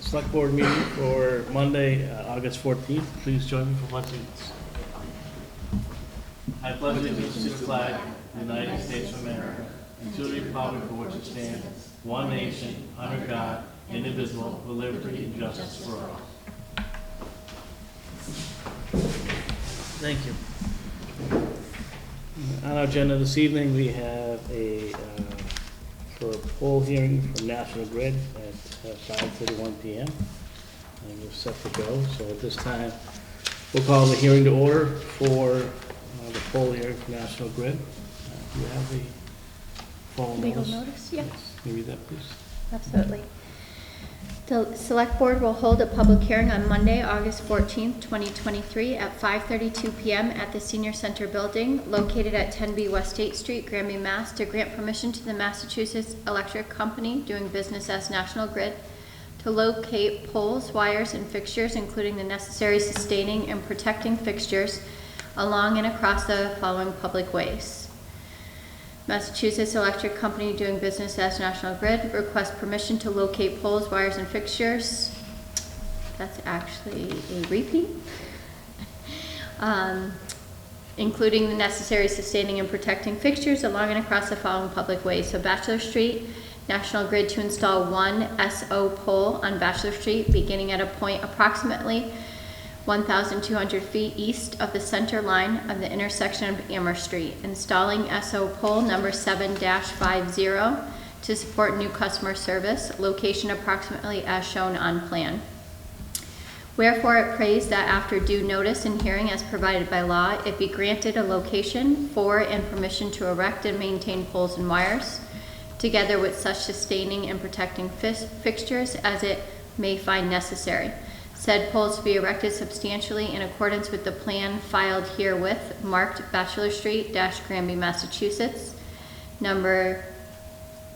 Select Board meeting for Monday, August 14th. Please join me for pledging. I pledge allegiance to the flag of the United States of America and to the republic for which it stands, one nation, under God, indivisible, with liberty and justice for all. Thank you. On our agenda this evening, we have for a poll hearing from National Grid at 5:31 p.m. And we're set to go. So at this time, we'll call the hearing to order for the poll hearing from National Grid. Do you have the poll Legal notice? notice, yes. Can you read that, please? Absolutely. The Select Board will hold a public hearing on Monday, August 14th, 2023 at 5:32 p.m. at the Senior Center Building located at 10B West State Street, Granby, Mass. to grant permission to the Massachusetts Electric Company doing business as National Grid to locate poles, wires, and fixtures, including the necessary sustaining and protecting fixtures along and across the following public ways. Massachusetts Electric Company doing business as National Grid requests permission to locate poles, wires, and fixtures. That's actually a repeat. Including the necessary sustaining and protecting fixtures along and across the following public ways. So Bachelor Street, National Grid to install one SO pole on Bachelor Street beginning at a point approximately 1,200 feet east of the center line of the intersection of Amherst Street, installing SO pole number 7-50 to support new customer service, location approximately as shown on plan. Wherefore it prays that after due notice and hearing as provided by law, it be granted a location for and permission to erect and maintain poles and wires, together with such sustaining and protecting fixtures as it may find necessary. Said poles to be erected substantially in accordance with the plan filed herewith, marked Bachelor Street, Granby, Massachusetts, number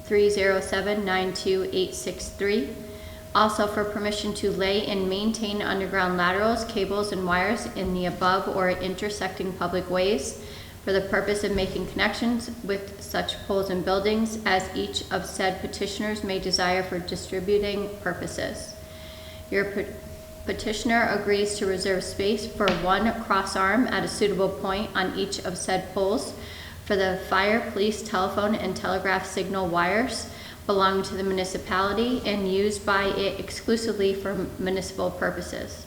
307-92863. Also for permission to lay and maintain underground laterals, cables, and wires in the above or intersecting public ways for the purpose of making connections with such poles and buildings as each of said petitioners may desire for distributing purposes. Your petitioner agrees to reserve space for one cross arm at a suitable point on each of said poles for the fire, police, telephone, and telegraph signal wires belonging to the municipality and used by it exclusively for municipal purposes.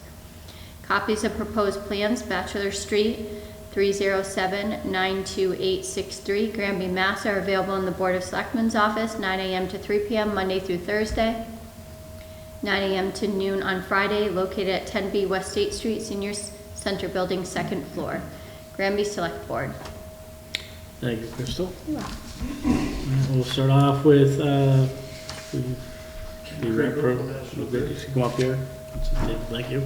Copies of proposed plans, Bachelor Street, 307-92863, Granby, Mass. are available in the Board of Selectmen's office, 9 a.m. to 3 p.m. Monday through Thursday, 9 a.m. to noon on Friday, located at 10B West State Street, Senior Center Building, 2nd floor. Granby Select Board. Thank you, Crystal. We'll start off with come up here. Thank you.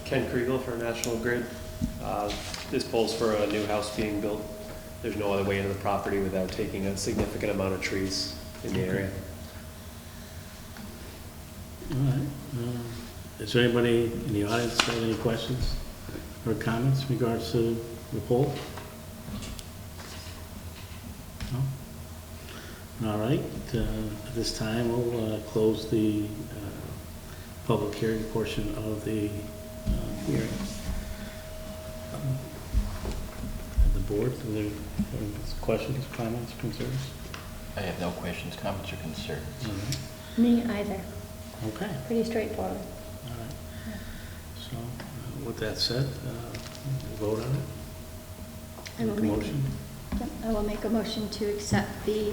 Ken Kriegel for National Grid. This pole's for a new house being built. There's no other way into the property without taking a significant amount of trees in the area. All right. Is there anybody in the audience that have any questions or comments in regards to the poll? No? All right. At this time, we'll close the public hearing portion of the hearing. Board, are there questions, comments, concerns? I have no questions, comments, or concerns. Mm-hmm. Me either. Okay. Pretty straightforward. All right. Yeah. So, with that said, we'll vote on it. I will make a motion. Yep, I will make a motion to accept the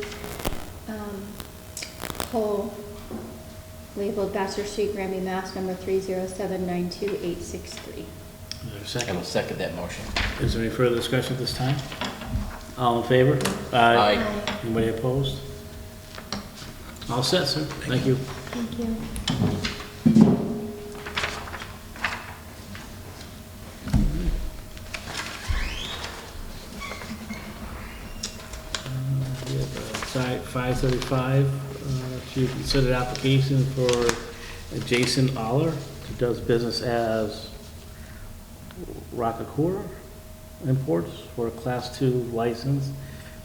poll labeled Bachelor Street, Granby, Mass. number 307-92863. Is there a I second? will second that motion. Is there any further discussion at this time? All in favor? Aye. Anybody opposed? All set, sir. Thank you. Thank you. We have 535, to consider application for Jason Aller, who does business as Rockakura Imports for a Class 2 license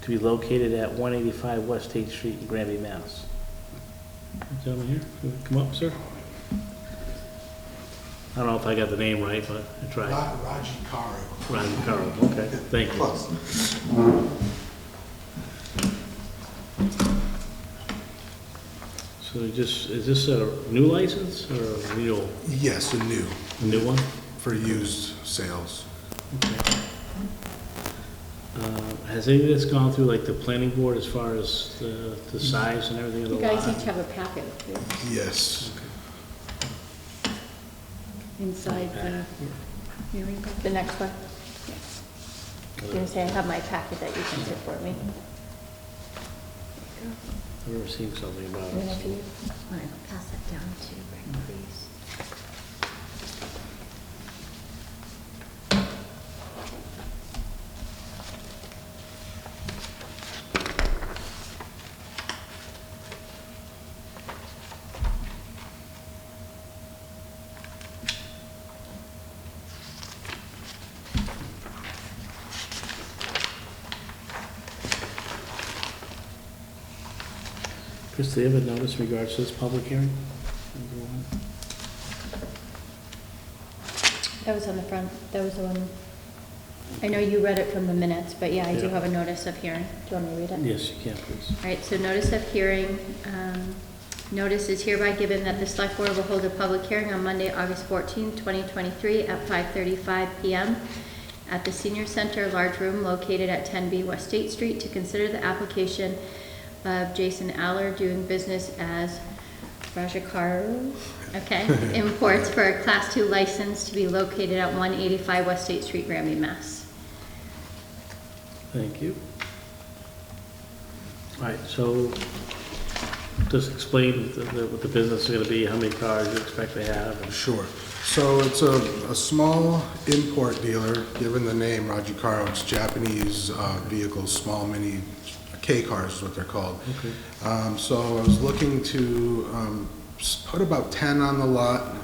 to be located at 185 West 8th Street in Granby, Mass. Gentleman here, come up, sir. I don't know if I got the name right, but I tried. Raji Karo. Raji Karo, okay, thank you. Close. So is this a new license or a renewal? Yes, a new A new one? for used sales. Okay. Has any of this gone through like the planning board as far as the size and everything of the You lot? guys each have a packet Yes. inside the hearing. The next one. I was gonna say, I have my packet that you can sit for me. I've never seen something about And then if it. you want to pass that down to Greg, please. Chris, do you have a notice in regards to this public hearing? That was on the front, that was the one, I know you read it from the minutes, but yeah, I do Yeah. have a notice of hearing. Do you want me to read it? Yes, you can, please. All right, so notice of hearing, notice is hereby given that the select board will hold a public hearing on Monday, August 14, 2023 at 5:35 PM at the Senior Center Large Room located at 10B West State Street to consider the application of Jason Aller doing business as Rajakaro, okay, imports for a Class 2 license to be located at 185 West State Street, Granby, Mass. Thank you. All right, so just explain what the business is going to be, how many cars you expect to have. and- Sure. So it's a small import dealer, given the name Raji Karo. It's Japanese vehicles, small mini K cars is what they're called. Okay. So I was looking to put about 10 on the lot.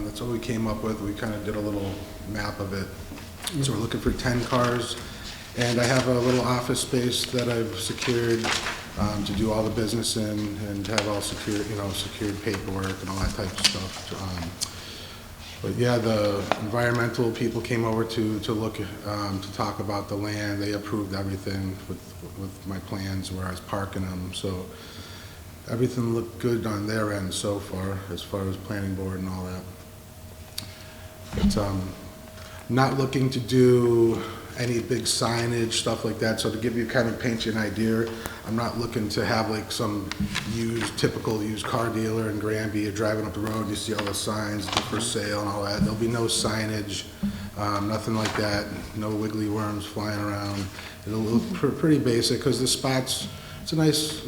That's what we came up with. We kind of did a little map of it. So we're looking for 10 cars. And I have a little office space that I've secured to do all the business in and have all secured, secured paperwork and all that type of stuff. But yeah, the environmental people came over to look, to talk about the land. They approved everything with my plans where I was parking them. So everything looked good on their end so far as planning board and all that. It's not looking to do any big signage, stuff like that. So to give you paint you an idea, I'm not looking to have like some typical used car dealer in Granby. You're driving up the road, you see all the signs for sale and all that. There'll be no signage, nothing like that. No wiggly worms flying around. It'll look pretty basic because the spot's, it's a nice,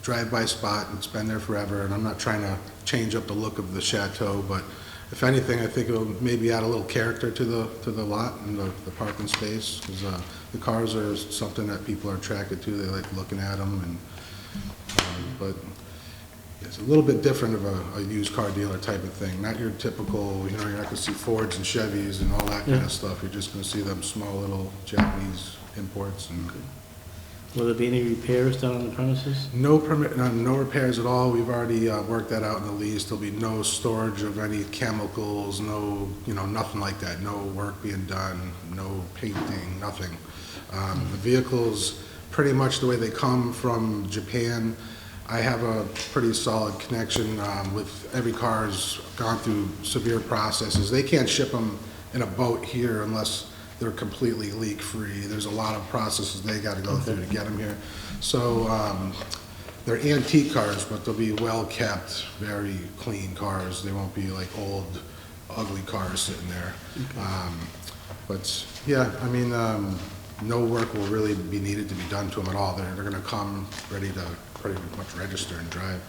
drive-by spot. It's been there forever, and I'm not trying to change up the look of the chateau, but if anything, I think it'll maybe add a little character to the lot and the parking space, because the cars are something that people are attracted to. They like looking at them, and but it's a little bit different of a used car dealer type of thing. Not your typical, you're not going to see Fords and Chevys and all that kind of stuff. You're just going to see them small little Japanese imports. And Will there be any repairs done on the premises? no repairs at all. We've already worked that out in the lease. There'll be no storage of any chemicals, no, nothing like that. No work being done, no painting, nothing. The vehicles, pretty much the way they come from Japan. I have a pretty solid connection with every car's gone through severe processes. They can't ship them in a boat here unless they're completely leak-free. There's a lot of processes they got to go through to get them here. So they're antique cars, but they'll be well-kept, very clean cars. They won't be like old, ugly cars sitting there. But yeah, I mean, no work will really be needed to be done to them at all. They're going to come ready to pretty much register and drive.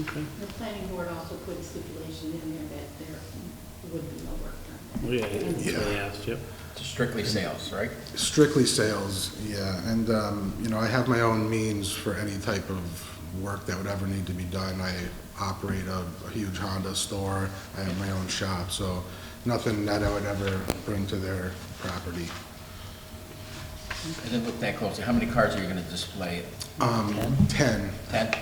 Okay. The planning board also put a stipulation in there that there would be no work done. Well, yeah, they asked, yep. It's strictly sales, right? Strictly sales, yeah. And, I have my own means for any type of work that would ever need to be done. I operate a huge Honda store. I have my own shop, so nothing that I would ever bring to their property. I didn't look that closely. How many cars are you gonna display? 10. 10?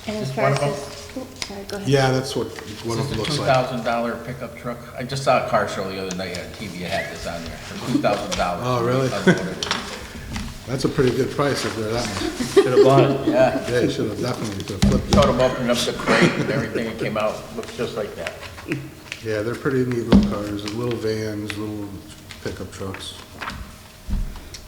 And as Is far one as of this, oops, sorry, go ahead. Yeah, that's what one of Is them this looks a like. $2,000 pickup truck? I just saw a car show the other night on TV, it had this on there, for $2,000. Oh, really? Unloaded. That's a pretty good price if they're that much. Should have bought it. Yeah, Yeah, you should have definitely could have flipped showed it. them opening up the crate and everything, it came out, looks just like that. Yeah, they're pretty neat little cars, little vans, little pickup trucks.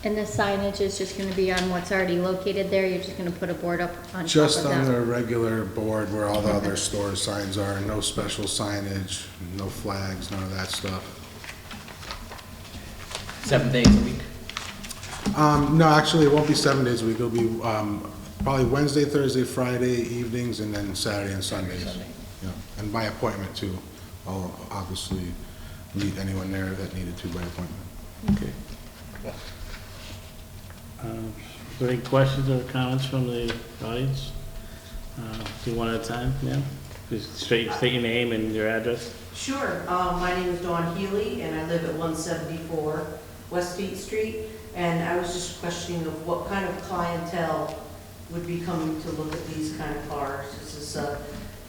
And the signage is just gonna be on what's already located there, you're just gonna put a board up on top Just of on that? their regular board where all the other store signs are, no special signage, no flags, none of that stuff. 7 days a week? No, actually, it won't be 7 days a week. It'll be probably Wednesday, Thursday, Friday evenings, and then Saturday and Sundays. Sunday. Yeah, and by appointment too. I'll obviously meet anyone there that needed to by appointment. Okay. Is there any questions or comments from the audience? Do one at a time, ma'am? Just state your name and your address. Sure. My name is Dawn Healy, and I live at 174 West Fleet Street. And I was just questioning of what kind of clientele would be coming to look at these kind of cars? Is this, are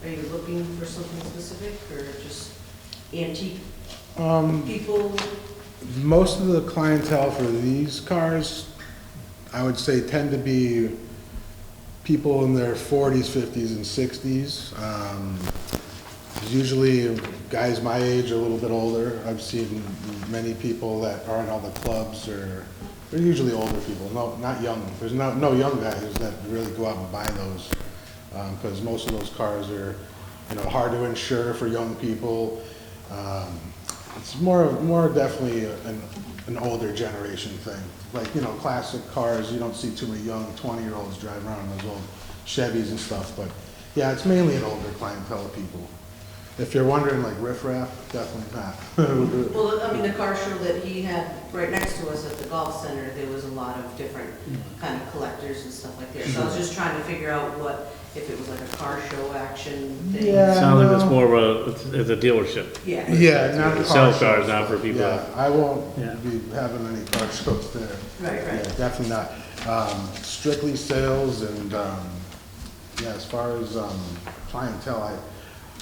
you looking for something specific, or just antique people? Most of the clientele for these cars, I would say, tend to be people in their 40s, 50s, and 60s. Usually guys my age or a little bit older. I've seen many people that are in all the clubs, or they're usually older people, not young. There's no young guys that really go out and buy those, because most of those cars are, hard to insure for young people. It's more definitely an older generation thing. Like, classic cars, you don't see too many young 20-year-olds drive around in those old Chevys and stuff, but yeah, it's mainly an older clientele of people. If you're wondering, like, riffraff, definitely not. Well, I mean, the car show that he had right next to us at the golf center, there was a lot of different kind of collectors and stuff like that. So I was just trying to figure out if it was like a car show action thing. Yeah. Sounds like it's more of it's a dealership. Yeah. Yeah, not To car sell shows. cars, not for people. Yeah, I won't Yeah. be having any car shows there. Right, Yeah, right. definitely not. Strictly sales and, yeah, as far as clientele,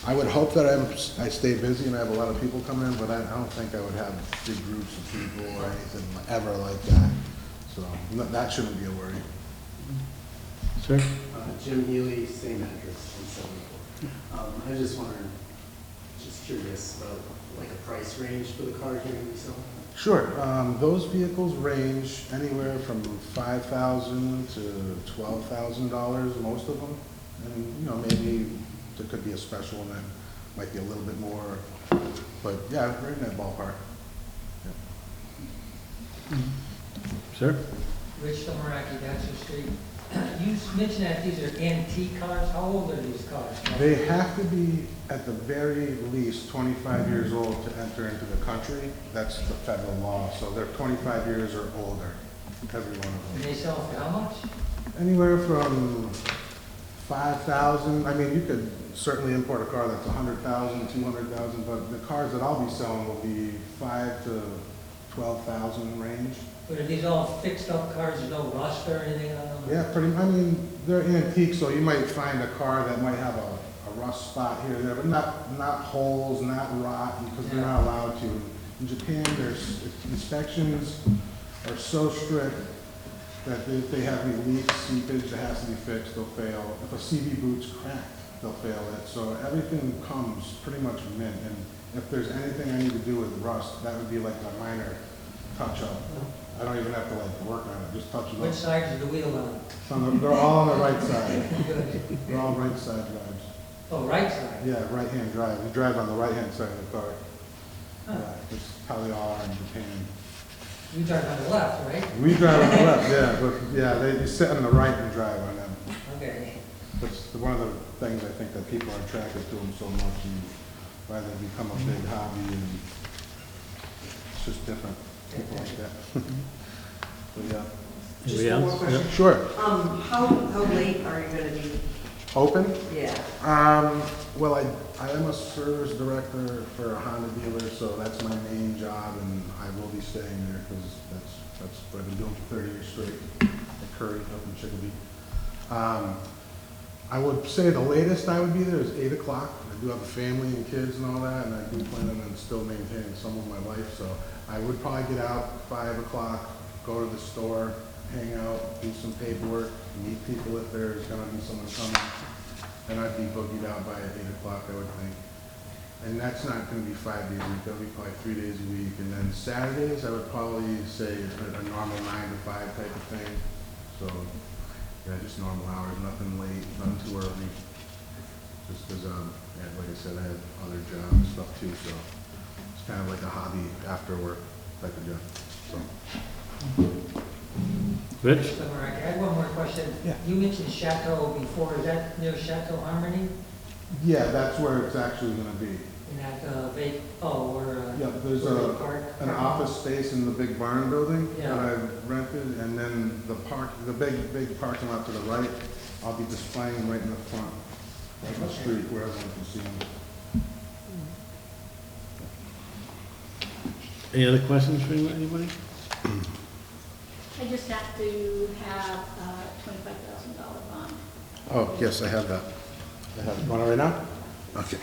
I would hope that I stay busy and I have a lot of people come in, but I don't think I would have big groups of people or anything ever like that. So that shouldn't be a worry. Sir? Jim Healy, same address, 174. I just wondered, just curious about like a price range for the cars you're going to be selling? Sure. Those vehicles range anywhere from $5,000 to $12,000, most of them. And, maybe there could be a special one that might be a little bit more, but yeah, right in that ballpark. Yeah. Sir? Rich Tomaraki, Baxter Street. You mentioned that these are antique cars. How old are these cars? They have to be, at the very least, 25 years old to enter into the country. That's the federal law, so they're 25 years or older, every one of And them. they sell for how much? Anywhere from 5,000, I mean, you could certainly import a car that's 100,000, 200,000, but the cars that I'll be selling will be 5 to 12,000 range. But are these all fixed up cars? There's no rust or anything on them? Yeah, they're antique, so you might find a car that might have a rust spot here or there, but not holes, not rot, because they're not allowed to. In Japan, there's inspections are so strict that if they have any leaks, seepage that has to be fixed, they'll fail. If a CV boot's cracked, they'll fail it. So everything comes pretty much mint, and if there's anything I need to do with rust, that would be like a minor touch-up. I don't even have to work on it, just touch it up. Which side is the wheel on? They're all on the right side. Good. They're all right side drives. Oh, right side. Yeah, right-hand drive. You drive on the right-hand side of the car. Yeah, that's how they all are in Japan. You drive on the left, right? We drive on the left, yeah, but yeah, they sit on the right and drive on them. Okay. That's one of the things I think that people are attracted to them so much, and why they become a big hobby, and it's just different. People like that. But yeah. Just Anybody one more else? question. Sure. How late are you going to be Open? Yeah. Well, I am a service director for a Honda dealer, so that's my main job, and I will be staying there because that's what I've been doing for 30 years straight at Curry up in Chicopee. I would say the latest I would be there is 8 o'clock. I do have a family and kids and all that, and I do plan on still maintaining some of my life, so I would probably get out 5 o'clock, go to the store, hang out, do some paperwork, meet people if there's gonna be someone coming. And I'd be boogied out by 8 o'clock, I would think. And that's not gonna be 5 days a week, that'll be probably 3 days a week. And then Saturdays, I would probably say a normal 9 to 5 type of thing. So, yeah, just normal hours, nothing late, nothing too early. Just because, yeah, like I said, I have other jobs and stuff too, so it's kind of like a hobby after work type of job, so. Rich? Mr. Marek, I had one more question. Yeah. You mentioned Chateau before, is that near Chateau Harmony? Yeah, that's where it's actually gonna be. In that, Yeah, there's an office space in the big barn building that Yeah. I've rented, and then the big parking lot to the right, I'll be displaying right in the front, right in the street where everyone can see them. Any other questions for anybody? I just have to have a $25,000 bond. Oh, yes, I have that. I have it. Want it right now? Okay.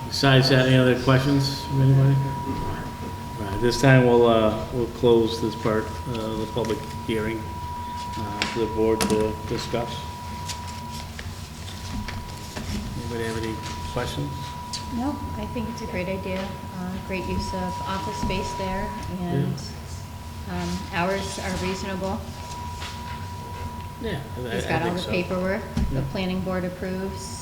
Besides that, any other questions from anybody? All right, this time we'll close this part of the public hearing for the board to discuss. Anybody have any questions? No, I think it's a great idea. Great use of office space there, and hours are reasonable. Yeah. He's got all the so. paperwork. The Yeah. planning board approves.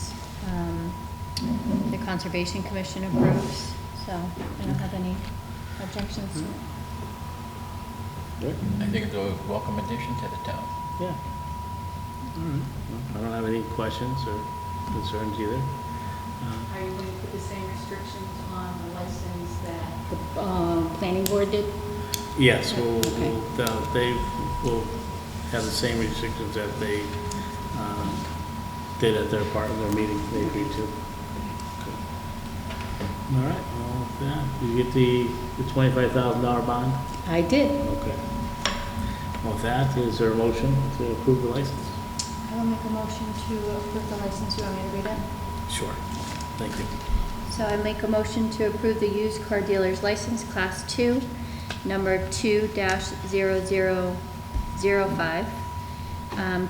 The conservation commission approves. So I don't have any objections to it. Good. I think it's a welcome addition to the town. Yeah. All right. Well, I don't have any questions or concerns either. Are you going to put the same restrictions on the license that The planning board did? Yes, Okay. they will have the same restrictions that they did at their part of their meeting they agreed to. Okay. All right, well, with that, you get the $25,000 bond? I did. Okay. Well, with that, is there a motion to approve the license? I will make a motion to approve the license. You want me to read it? Sure. Thank you. So I make a motion to approve the used car dealer's license, Class 2, number 2-0005,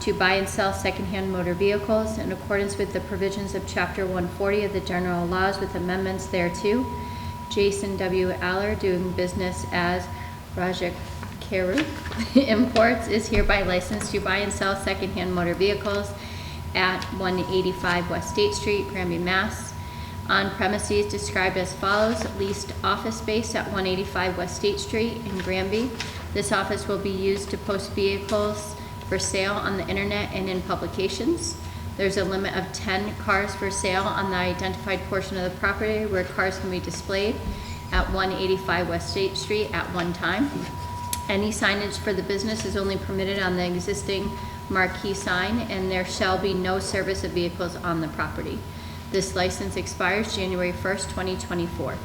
to buy and sell secondhand motor vehicles in accordance with the provisions of Chapter 140 of the General Laws with amendments thereto. Jason W. Aller, doing business as Raja Karu Imports, is hereby licensed to buy and sell secondhand motor vehicles at 185 West State Street, Granby, Mass. On premises described as follows: leased office space at 185 West State Street in Granby. This office will be used to post vehicles for sale on the internet and in publications. There's a limit of 10 cars for sale on the identified portion of the property where cars can be displayed at 185 West State Street at one time. Any signage for the business is only permitted on the existing marquee sign, and there shall be no service of vehicles on the property. This license expires January 1st, 2024.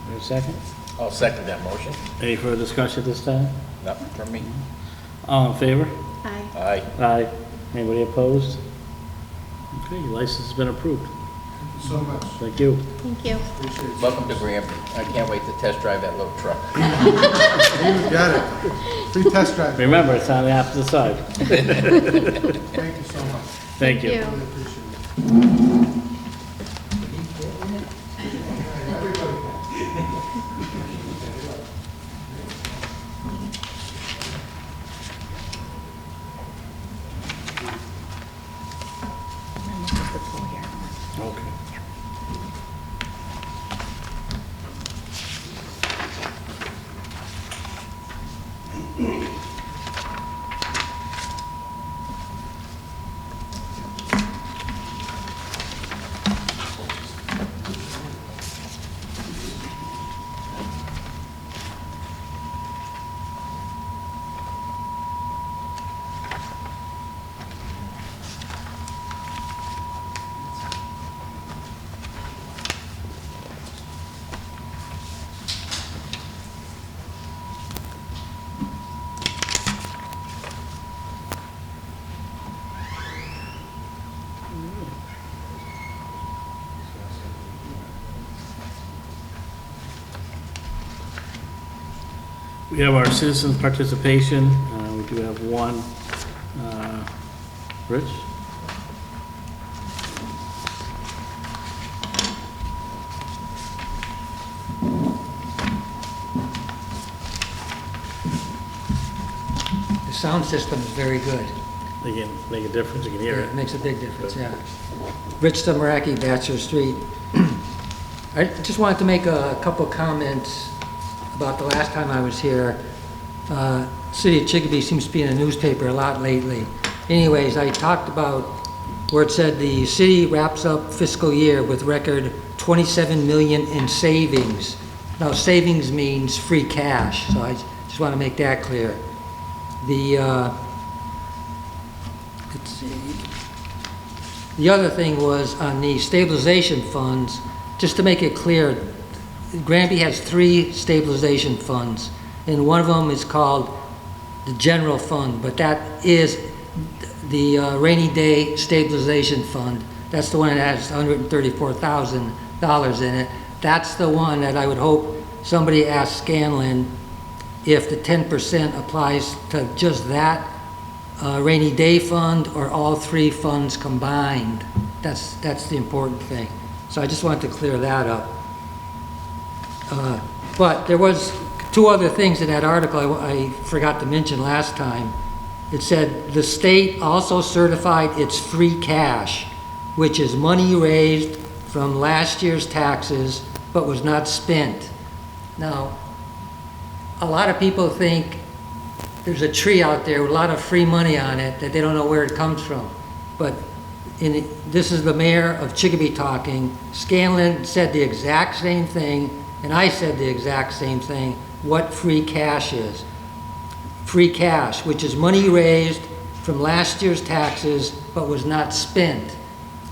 There a second? I'll second that motion. Any further discussion at this time? Nothing from me. All in favor? Aye. Aye. Aye. Anybody opposed? Okay, your license has been approved. Thank you so much. Thank you. Thank you. Appreciate it. Welcome to Granby. I can't wait to test drive that little truck. You got it. Free test drive. Remember, it's on the opposite side. Thank you so much. Thank you. Really appreciate it. And this is the pool here. Okay. We have our citizens' participation. We do have one. Rich? The sound system is very good. They can make a difference, you can hear Yeah, it. it makes a big difference, yeah. Rich Stamaraki, Bachelor Street. I just wanted to make a couple comments about the last time I was here. City of Chicopee seems to be in the newspaper a lot lately. Anyways, I talked about where it said the city wraps up fiscal year with record 27 million in savings. Now, savings means free cash, so I just want to make that clear. Let's see. The other thing was on the stabilization funds, just to make it clear, Granby has 3 stabilization funds, and one of them is called the general fund, but that is the rainy day stabilization fund. That's the one that has $134,000 in it. That's the one that I would hope somebody asks Scanlon if the 10% applies to just that rainy day fund or all 3 funds combined. That's the important thing. So I just wanted to clear that up. But there was 2 other things in that article I forgot to mention last time. It said the state also certified its free cash, which is money raised from last year's taxes but was not spent. Now, a lot of people think there's a tree out there with a lot of free money on it that they don't know where it comes from. But this is the mayor of Chicopee talking. Scanlon said the exact same thing, and I said the exact same thing, what free cash is. Free cash, which is money raised from last year's taxes but was not spent.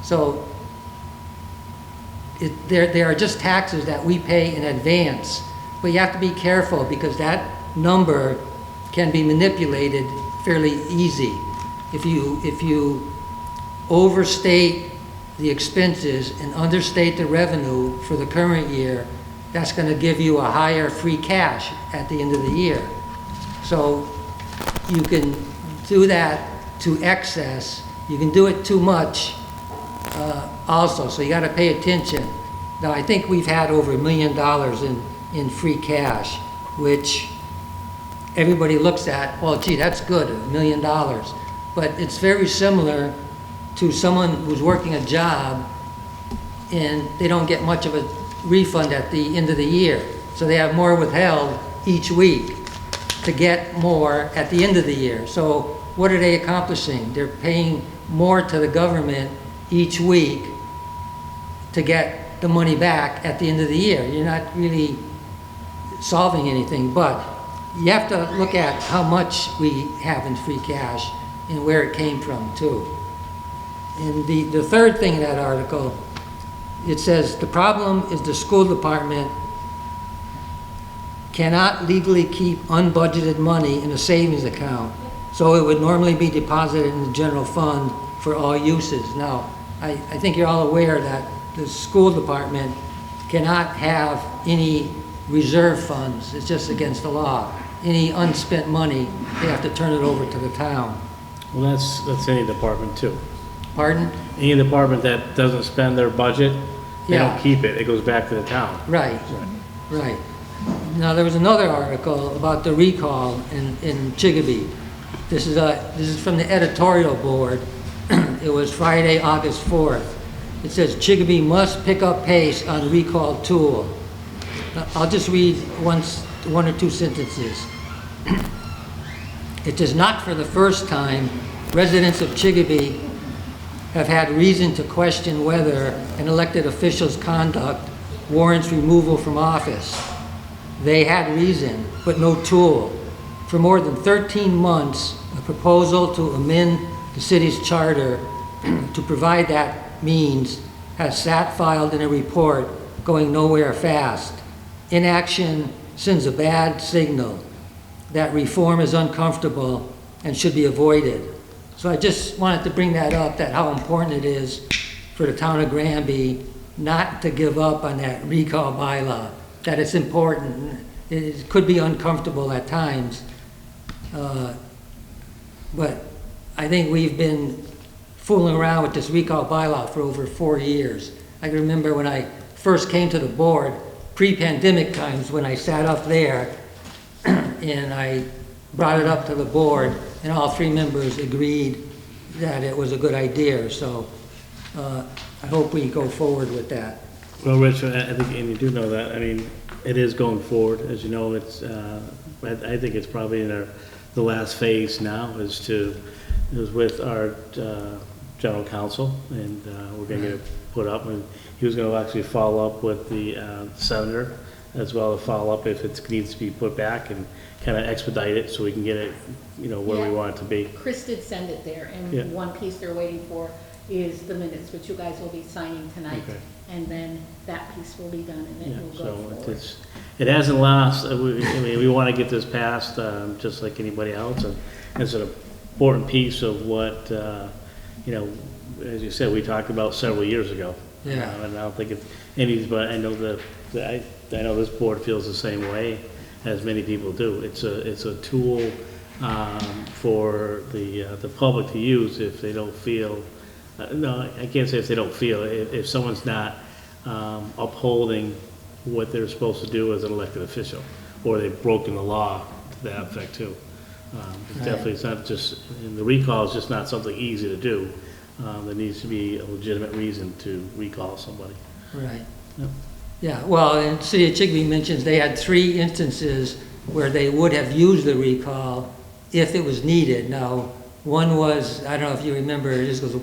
So there are just taxes that we pay in advance, but you have to be careful because that number can be manipulated fairly easy. If you overstate the expenses and understate the revenue for the current year, that's going to give you a higher free cash at the end of the year. So you can do that to excess. You can do it too much also, so you got to pay attention. Now, I think we've had over $1 million in free cash, which everybody looks at, well, gee, that's good, $1 million. But it's very similar to someone who's working a job and they don't get much of a refund at the end of the year. So they have more withheld each week to get more at the end of the year. So what are they accomplishing? They're paying more to the government each week to get the money back at the end of the year. You're not really solving anything, but you have to look at how much we have in free cash and where it came from too. And the third thing in that article, it says the problem is the school department cannot legally keep unbudgeted money in a savings account, so it would normally be deposited in the general fund for all uses. Now, I think you're all aware that the school department cannot have any reserve funds. It's just against the law. Any unspent money, they have to turn it over to the town. Well, that's any department too. Pardon? Any department that doesn't spend their budget, they Yeah. don't keep it. It goes back to the town. Right, right. Now, there was another article about the recall in Chicopee. This is from the editorial board. It was Friday, August 4th. It says, Chicopee must pick up pace on recall tool. Now, I'll just read one or two sentences. It is not for the first time residents of Chicopee have had reason to question whether an elected official's conduct warrants removal from office. They had reason, but no tool. For more than 13 months, a proposal to amend the city's charter to provide that means has sat filed in a report going nowhere fast. Inaction sends a bad signal that reform is uncomfortable and should be avoided. So I just wanted to bring that up, that how important it is for the town of Granby not to give up on that recall bylaw, that it's important. it could be uncomfortable at times. But I think we've been fooling around with this recall bylaw for over 4 years. I can remember when I first came to the board, pre-pandemic times, when I sat up there and I brought it up to the board, and all 3 members agreed that it was a good idea. So I hope we go forward with that. Well, Rich, I think, and you do know that, I mean, it is going forward, as you know, it's, I think it's probably in the last phase now, is with our general counsel, and we're gonna get it put up, and he was gonna actually follow up with the senator, as well as follow up if it needs to be put back, and kind of expedite it so we can get it, you know, where we want it to be. Chris did send it there, Yeah. and one piece they're waiting for is the minutes, which you guys will be signing tonight. Okay. And then that piece will be done, and Yeah, it will go so forward. it hasn't lost, I mean, we want to get this passed, just like anybody else, and it's an important piece of what, you know, as you said, we talked about several years ago. Yeah. And I don't think it's any, but I know I know this board feels the same way, as many people do. It's a tool for the public to use if they don't feel, no, I can't say if they don't feel, if someone's not upholding what they're supposed to do as an elected official, or they've broken the law to that effect too. Definitely, it's not just, and the recall is just not something easy to do. There needs to be a legitimate reason to recall somebody. Right. Yep. Yeah, well, and City of Chicopee mentions they had 3 instances where they would have used the recall if it was needed. Now, one was, I don't know if you remember, this goes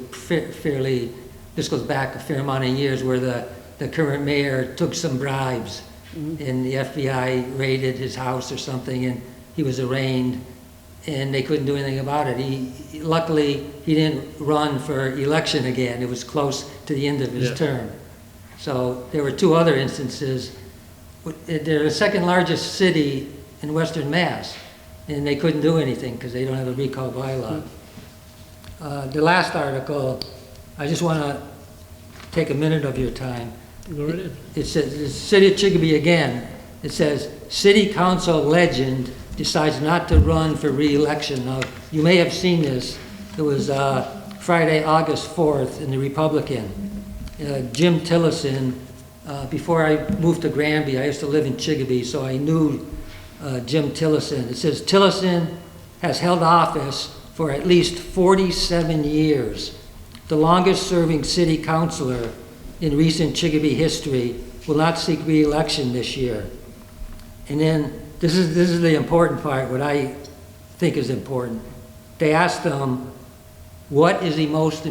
back a fair amount of years, where the current mayor took some bribes, and the FBI raided his house or something, and he was arraigned, and they couldn't do anything about it. Luckily, he didn't run for election again. It was close to the end of his term. So there were 2 other instances. They're the 2nd largest city in Western Mass, and they couldn't do anything because they don't have a recall bylaw. The last article, I just want to take a minute of your time. Go right in. It says, the City of Chicopee again, it says, City Council legend decides not to run for re-election. Now, you may have seen this. It was Friday, August 4th in the Republican. Jim Tillison, before I moved to Granby, I used to live in Chicopee, so I knew Jim Tillison. It says, Tillison has held office for at least 47 years. The longest-serving city councilor in recent Chicopee history will not seek re-election this year. And then, this is the important part, what I think is important. They asked him, what is he most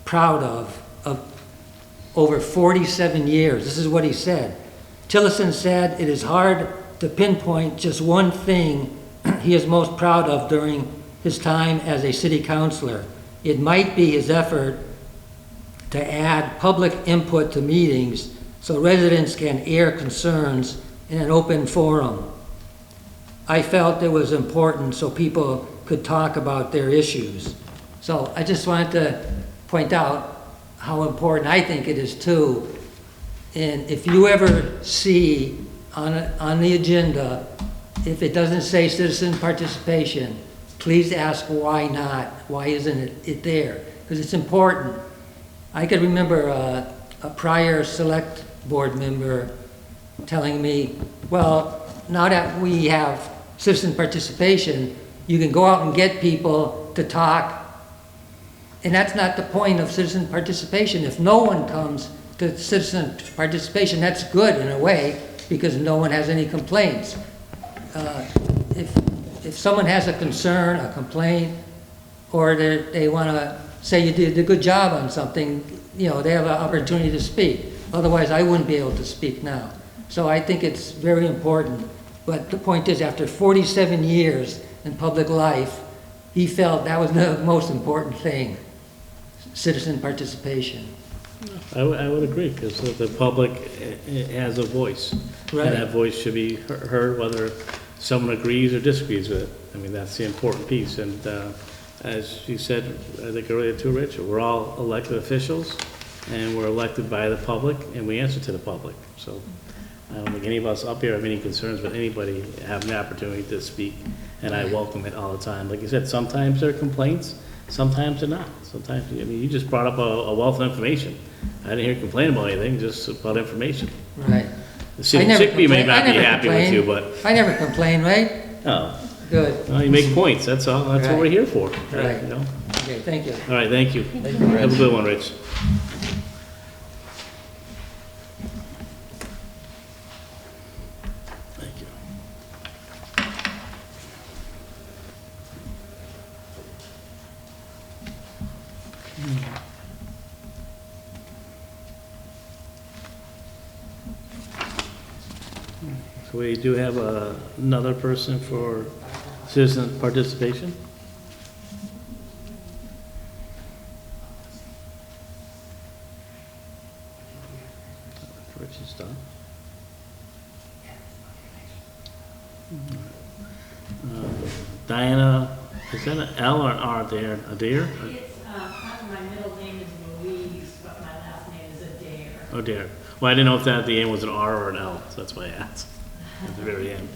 proud of over 47 years? This is what he said. Tillison said, it is hard to pinpoint just one thing he is most proud of during his time as a city councilor. It might be his effort to add public input to meetings so residents can air concerns in an open forum. I felt it was important so people could talk about their issues. So I just wanted to point out how important I think it is too. And if you ever see on the agenda, if it doesn't say citizen participation, please ask why not, why isn't it there? Because it's important. I could remember a prior select board member telling me, well, now that we have citizen participation, you can go out and get people to talk. And that's not the point of citizen participation. If no one comes to citizen participation, that's good in a way, because no one has any complaints. If someone has a concern, a complaint, or they want to say you did a good job on something, you know, they have an opportunity to speak. Otherwise, I wouldn't be able to speak now. So I think it's very important. But the point is, after 47 years in public life, he felt that was the most important thing, citizen participation. I would agree, because the public has a voice. Right. And that voice should be heard, whether someone agrees or disagrees with it. I mean, that's the important piece. And as you said, I think earlier too, Rich, we're all elected officials, and we're elected by the public, and we answer to the public. So I don't think any of us up here have any concerns with anybody having the opportunity to speak, and I welcome it all the time. Like you said, sometimes there are complaints, sometimes they're not. Sometimes, I mean, you just brought up a wealth of information. I didn't hear you complain about anything, just about information. Right. The city may not be happy with you, but, I never complain, right? oh, Good. well, you make points, that's all, that's what we're here for. Right. You know? Okay, thank you. All right, thank you. Thank you, Have a Rich. good one, Rich. Thank you. So we do have another person for citizen participation? Rich is done. Diana, is that an L or an R there? Adair? It's, my middle name is Louise, but my last name is Adair. Oh dear. Well, I didn't know if that at the end was an R or an L, so that's why I asked at the very end.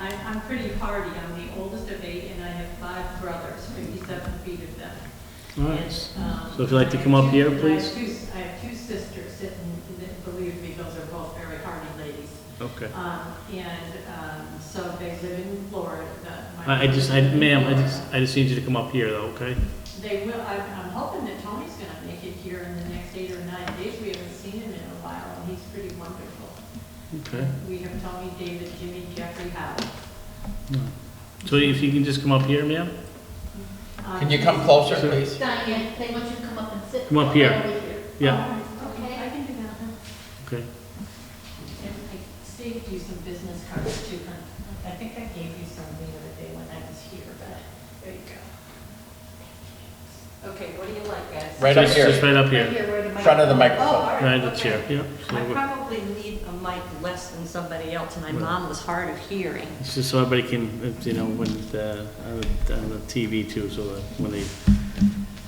I'm pretty hardy. I'm the oldest of 8, and I have 5 brothers, 57 feet of them. All right. And, So if you'd like to come up here, please. I have two sisters sitting, believe me, those are both very hardy ladies. Okay. So they live in Florida. Ma'am, I just need you to come up here though, okay? They will, I'm hoping that Tony's gonna make it here in the next 8 or 9 days. We haven't seen him in a while, and he's pretty wonderful. Okay. We have Tony, David, Jimmy, Jeffrey, Howard. So if you can just come up here, ma'am? Can you come closer, please? Diane, they want you to come up and sit. Come up here. Right over here. Yeah, Okay, I can do that. okay. And I saved you some business cards too. I think I gave you some the other day when I was here, but there you go. Okay, what do you like, guys? Right up Just here, right up Right here, here, where the front of the microphone- Oh, all microphone. right, right, the okay. chair, yeah. So I we're- probably need a mic less than somebody else, and my mom was hard of hearing. It's just so everybody can, you know, when, on the TV too, so that when they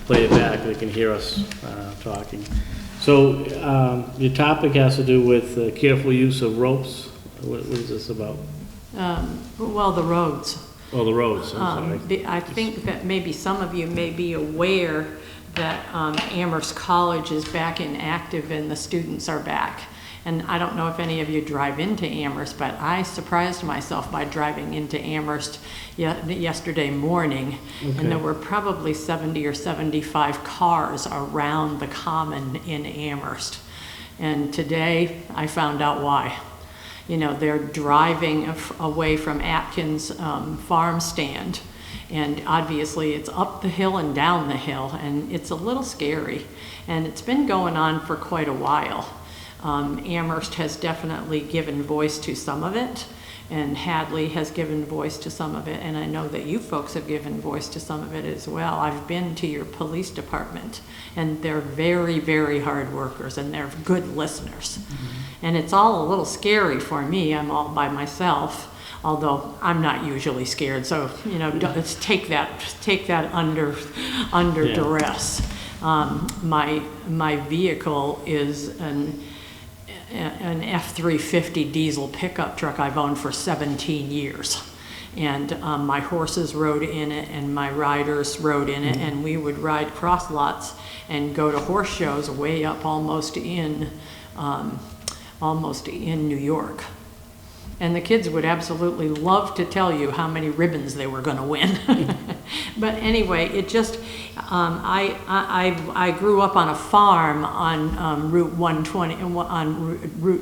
play it back, they can hear us talking. So, your topic has to do with careful use of ropes. What is this about? Well, the roads. Oh, the roads, I'm sorry. I think that maybe some of you may be aware that Amherst College is back inactive and the students are back. And I don't know if any of you drive into Amherst, but I surprised myself by driving into Amherst yesterday morning. Okay. And there were probably 70 or 75 cars around the common in Amherst. And today I found out why. You know, they're driving away from Atkins farm stand. And obviously it's up the hill and down the hill, and it's a little scary. And it's been going on for quite a while. Amherst has definitely given voice to some of it, and Hadley has given voice to some of it, and I know that you folks have given voice to some of it as well. I've been to your police department, and they're very, very hard workers, and they're good listeners. And it's all a little scary for me. I'm all by myself, although I'm not usually scared, so, you know, let's take that under Yeah. duress. My vehicle is an F-350 diesel pickup truck I've owned for 17 years. And my horses rode in it and my riders rode in it, and we would ride cross lots and go to horse shows way up almost in New York. And the kids would absolutely love to tell you how many ribbons they were going to win. But anyway, it just, I grew up on a farm on Route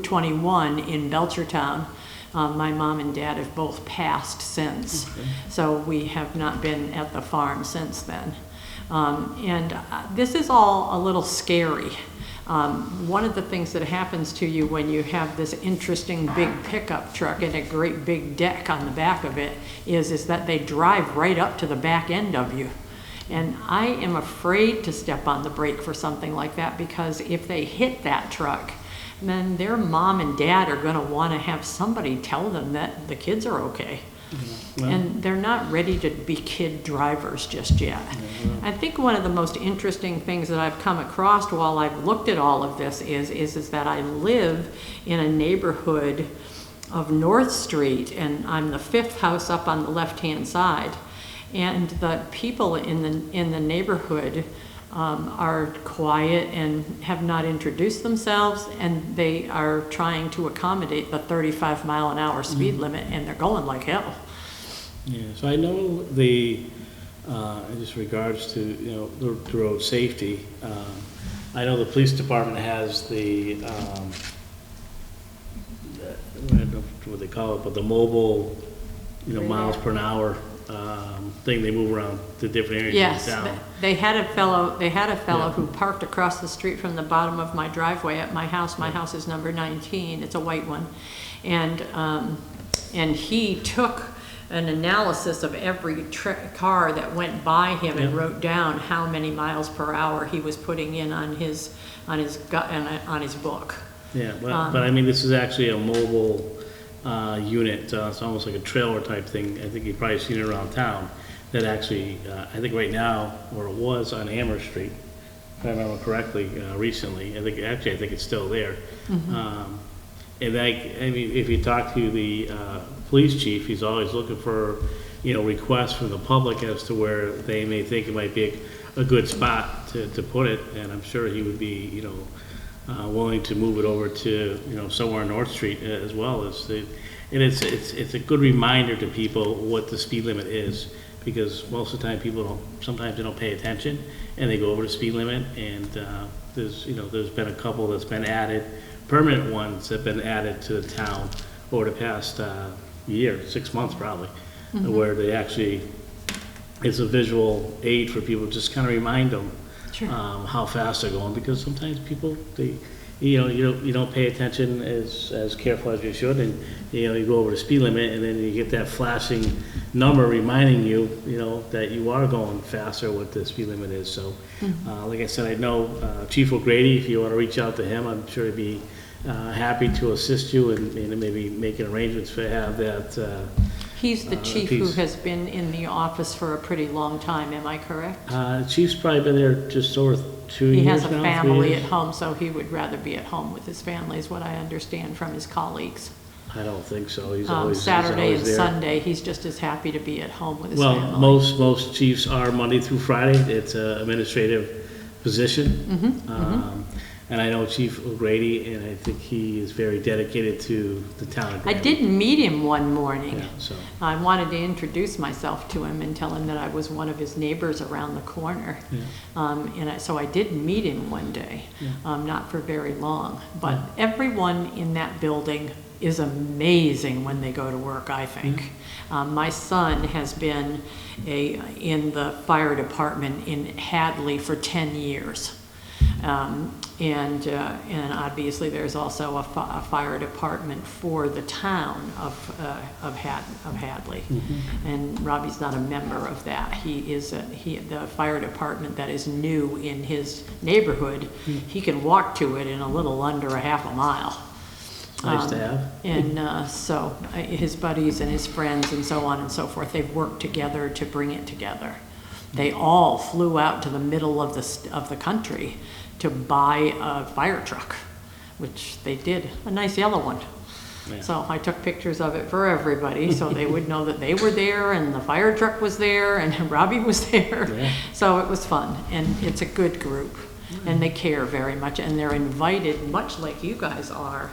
21 in Belchertown. My mom and dad have both passed since, so we have not been at the farm since then. And this is all a little scary. One of the things that happens to you when you have this interesting big pickup truck and a great big deck on the back of it is that they drive right up to the back end of you. And I am afraid to step on the brake for something like that, because if they hit that truck, then their mom and dad are going to want to have somebody tell them that the kids are okay. Well, And they're not ready to be kid drivers just yet. I think one of the most interesting things that I've come across while I've looked at all of this is that I live in a neighborhood of North Street, and I'm the 5th house up on the left-hand side. And the people in the neighborhood are quiet and have not introduced themselves, and they are trying to accommodate the 35-mile-an-hour speed limit, and they're going like hell. Yeah, so I know in just regards to, you know, the road safety, I know the police department has I don't know what they call it, but the mobile, you know, miles per hour thing. They move around to different areas Yes, of town. they had a fellow Yeah. who parked across the street from the bottom of my driveway at my house. My house is number 19, it's a white one. And he took an analysis of every car that went by him and Yeah. wrote down how many miles per hour he was putting in on his book. Yeah, but I mean, this is actually a mobile unit. It's almost like a trailer type thing. I think you've probably seen it around town. That actually, I think right now, or it was on Amherst Street, if I remember correctly, recently. I think it's still there. And I mean, if you talk to the police chief, he's always looking for, you know, requests from the public as to where they may think it might be a good spot to put it. And I'm sure he would be, you know, willing to move it over to, you know, somewhere on North Street as well. And it's a good reminder to people what the speed limit is, because most of the time sometimes they don't pay attention and they go over the speed limit. And there's been a couple that's been added, permanent ones that have been added to the town over the past year, 6 months probably, where they actually, it's a visual aid for people, just kind of remind them how fast they're going, because sometimes people, you don't pay attention as careful as you should, and you go over the speed limit, and then you get that flashing number reminding you, that you are going faster what the speed limit is. So, like I said, I know Chief O'Grady, if you want to reach out to him, I'm sure he'd be happy to assist you and maybe making arrangements to have that. He's the chief who has been in the office for a pretty long time, am I correct? Chief's probably been there just over 2 years now. He has a 3 family years. at home, so he would rather be at home with his family, is what I understand from his colleagues. I don't think so. He's always Saturday and there. Sunday, he's just as happy to be at home with his Well, family. most chiefs are Monday through Friday. It's an administrative position. And I know Chief O'Grady, and I think he is very dedicated to the town of I Granby. did meet him one morning. Yeah, so. I wanted to introduce myself to him and tell him that I was one of his neighbors around the corner. Yeah. So I did meet him one day, not for very long. But everyone in that building is amazing when they go to work, I think. My son has been in the fire department in Hadley for 10 years. And obviously there's also a fire department for the town of Hadley. And Robbie's not a member of that. He is the fire department that is new in his neighborhood. He can walk to it in a little under a half a mile. Nice to have. And so his buddies and his friends and so on and so forth, they've worked together to bring it together. They all flew out to the middle of the country to buy a fire truck, which they did, a nice yellow one. Yeah. So I took pictures of it for everybody so they would know that they were there and the fire truck was there and Robbie was there. Yeah. So it was fun, and it's a good group, and they care very much, and they're invited, much like you guys are,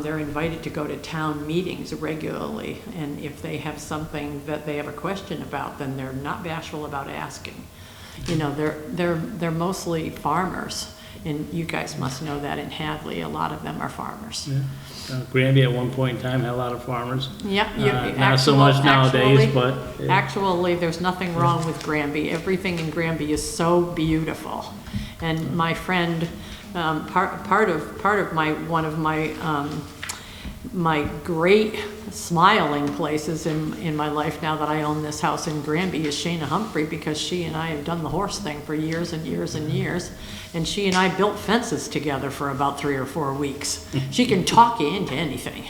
they're invited to go to town meetings regularly, and if they have something that they have a question about, then they're not bashful about asking. They're mostly farmers, and you guys must know that in Hadley, a lot of them are farmers. Yeah. Granby at one point in time had a lot of farmers. Yeah, not so much nowadays, but actually, there's nothing wrong with Granby. Everything in Granby is so beautiful, and my friend, part of my great smiling places in my life now that I own this house in Granby is Shana Humphrey, because she and I have done the horse thing for years and years and years, and she and I built fences together for about 3 or 4 weeks. She can talk you into anything,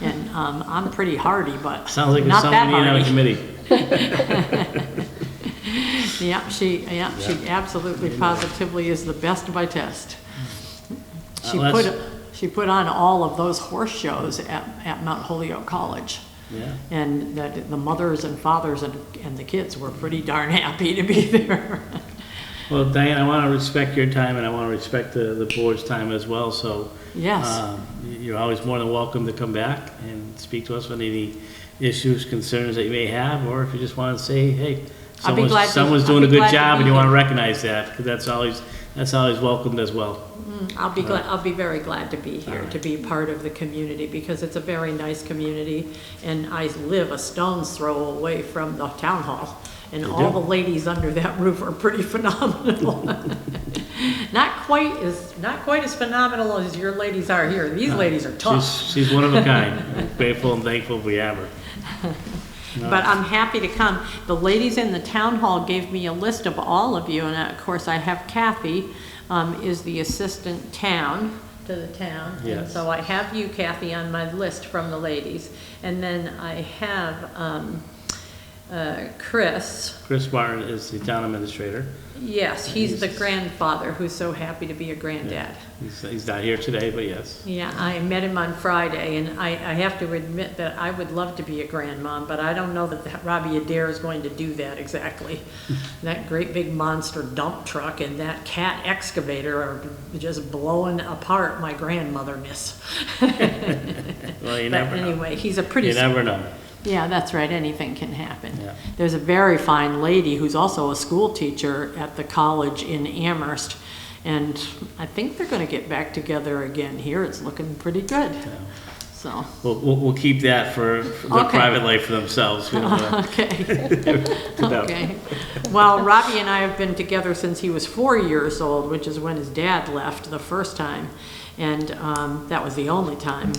And I'm pretty hardy, but Sounds like it's not that something you need on a hardy. committee. Yeah, she absolutely positively is the best by test. She put on all of those horse shows at Mount Holyoke College. Yeah. And that the mothers and fathers and the kids were pretty darn happy to be there. Well, Diane, I want to respect your time, and I want to respect the board's time as well, so. Yes. You're always more than welcome to come back and speak to us on any issues, concerns that you may have, or if you just want to say, hey, someone's doing a good job and you want to recognize that, because that's always welcomed as well. I'll be very glad to be here, to be part of the community, because it's a very nice community, and I live a stone's throw away from the town hall, and all the ladies under that roof are pretty phenomenal. Not quite as phenomenal as your ladies are here. These ladies are tough. She's one of a kind. I'm grateful and thankful we have her. But I'm happy to come. The ladies in the town hall gave me a list of all of you, and of course I have Kathy, is the assistant to the town. Yes. And so I have you, Kathy, on my list from the ladies. And then I have Chris. Chris Martin is the town administrator. Yes, he's the grandfather who's so happy to be a granddad. He's not here today, but yes. Yeah, I met him on Friday, and I have to admit that I would love to be a grandmom, but I don't know that Robbie Adair is going to do that exactly. That great big monster dump truck and that cat excavator are just blowing apart my grandmotherness. Well, you never know. Anyway, he's a pretty... You never know. Yeah, that's right. Anything can happen. Yeah. There's a very fine lady who's also a school teacher at the college in Amherst, and I think they're going to get back together again here. It's looking pretty good. Yeah. So. We'll keep that for their private life for themselves. Okay. Okay. Well, Robbie and I have been together since he was 4 years old, which is when his dad left the first time, and that was the only time.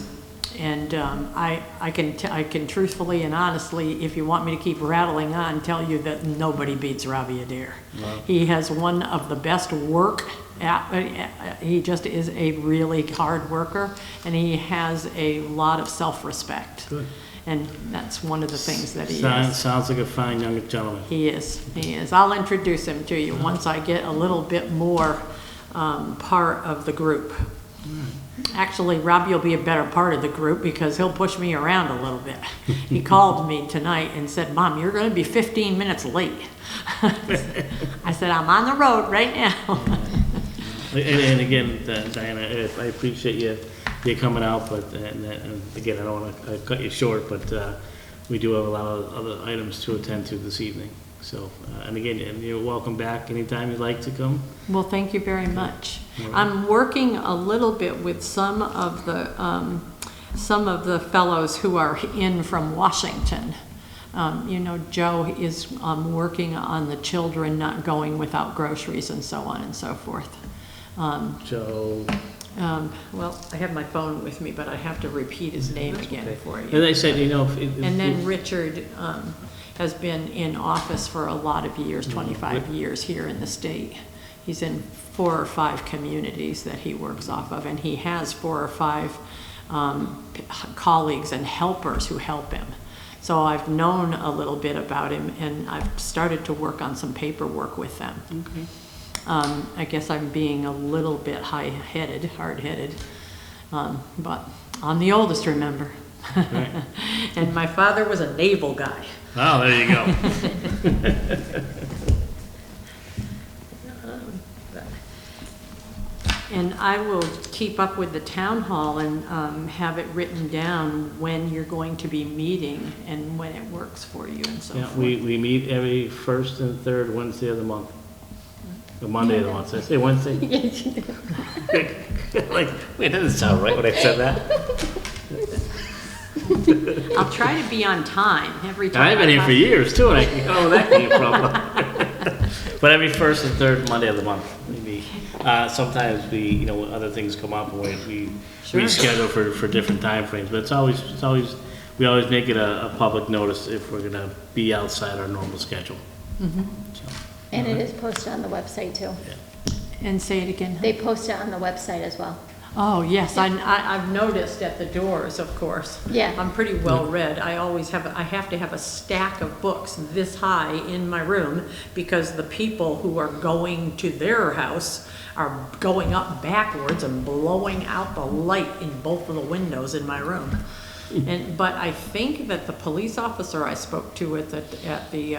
And I can truthfully and honestly, if you want me to keep rattling on, tell you that nobody beats Robbie Adair. Wow. He has one of the best work. He just is a really hard worker, and he has a lot of self-respect. Good. And that's one of the things that he is. Sounds like a fine young gentleman. He is. He is. I'll introduce him to you once I get a little bit more part of the group. Actually, Robbie will be a better part of the group because he'll push me around a little bit. He called me tonight and said, Mom, you're going to be 15 minutes late. I said, I'm on the road right now. And again, Diana, I appreciate you coming out, but and again, I don't want to cut you short, but we do have a lot of other items to attend to this evening. So, and again, you're welcome back anytime you'd like to come. Well, thank you very much. I'm working a little bit with some of the fellows who are in from Washington. You know, Joe is working on the children not going without groceries and so on and so forth. Joe. Well, I have my phone with me, but I have to repeat his name again for you. As I said, you know. And then Richard has been in office for a lot of years, 25 years here in the state. He's in 4 or 5 communities that he works off of, and he has 4 or 5 colleagues and helpers who help him. So I've known a little bit about him, and I've started to work on some paperwork with them. Okay. I guess I'm being a little bit hard-headed, but I'm the oldest, remember. Right. And my father was a naval guy. Oh, there you go. And I will keep up with the town hall and have it written down when you're going to be meeting and when it works for you and so forth. We meet every first and third Wednesday of the month. The Monday of the month. Did I say Wednesday? Yes, you do. Like, wait, that doesn't sound right when I said that. I'll try to be on time every time. I've been here for years too, and I can know where that came from. But every first and third Monday of the month, we meet. Sometimes we, other things come up and we reschedule for different time frames. But we always make it a public notice if we're going to be outside our normal schedule. Mm-hmm. So. And it is posted on the website too. Yeah. And say it again. They post it on the website as well. Oh, yes, I've noticed at the doors, of course. Yeah. I'm pretty well read. I have to have a stack of books this high in my room because the people who are going to their house are going up backwards and blowing out the light in both of the windows in my room. But I think that the police officer I spoke to at the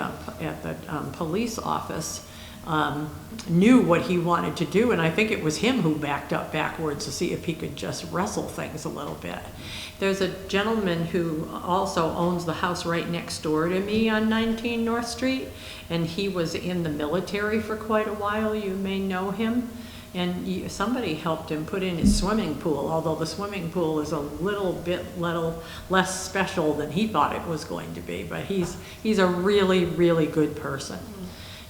police office knew what he wanted to do, and I think it was him who backed up backwards to see if he could just wrestle things a little bit. There's a gentleman who also owns the house right next door to me on 19 North Street, and he was in the military for quite a while. You may know him. And somebody helped him put in his swimming pool, although the swimming pool is a little less special than he thought it was going to be. But he's a really, really good person.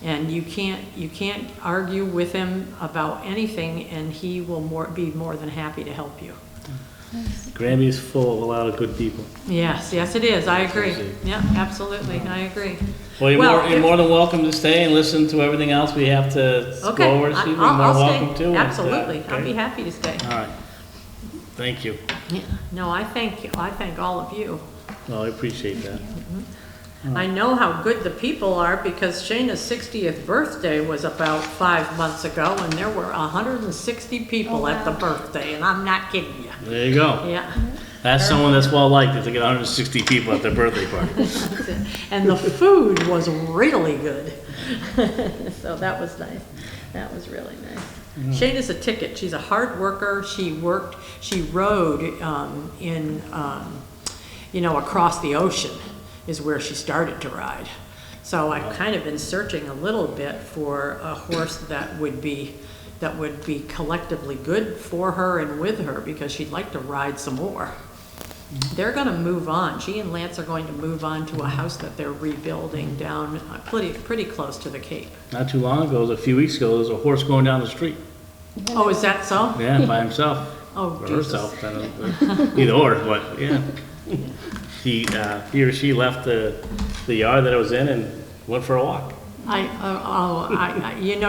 And you can't argue with him about anything, and he will be more than happy to help you. Granby's full of a lot of good people. Yes, it is. I agree. Yeah, absolutely. I agree. Well, you're more than welcome to stay and listen to everything else we have to go over this evening. You're more welcome to. Absolutely. Okay. I'll be happy to stay. All right. Thank you. Yeah. No, I thank all of you. Well, I appreciate that. I know how good the people are because Shayna's 60th birthday was about 5 months ago, and there were 160 people at the birthday, and I'm not kidding you. There you go. Yeah. That's someone that's well liked if they get 160 people at their birthday party. And the food was really good. So that was nice. That was really nice. Shayna's a ticket. She's a hard worker. She rode across the ocean is where she started to ride. So I've kind of been searching a little bit for a horse that would be collectively good for her and with her because she'd like to ride some more. They're going to move on. She and Lance are going to move on to a house that they're rebuilding down pretty close to the Cape. Not too long ago, a few weeks ago, there was a horse going down the street. Oh, is that so? Yeah, by himself. Oh, or Jesus. herself. Either or, but yeah. He or she left the yard that it was in and went for a walk.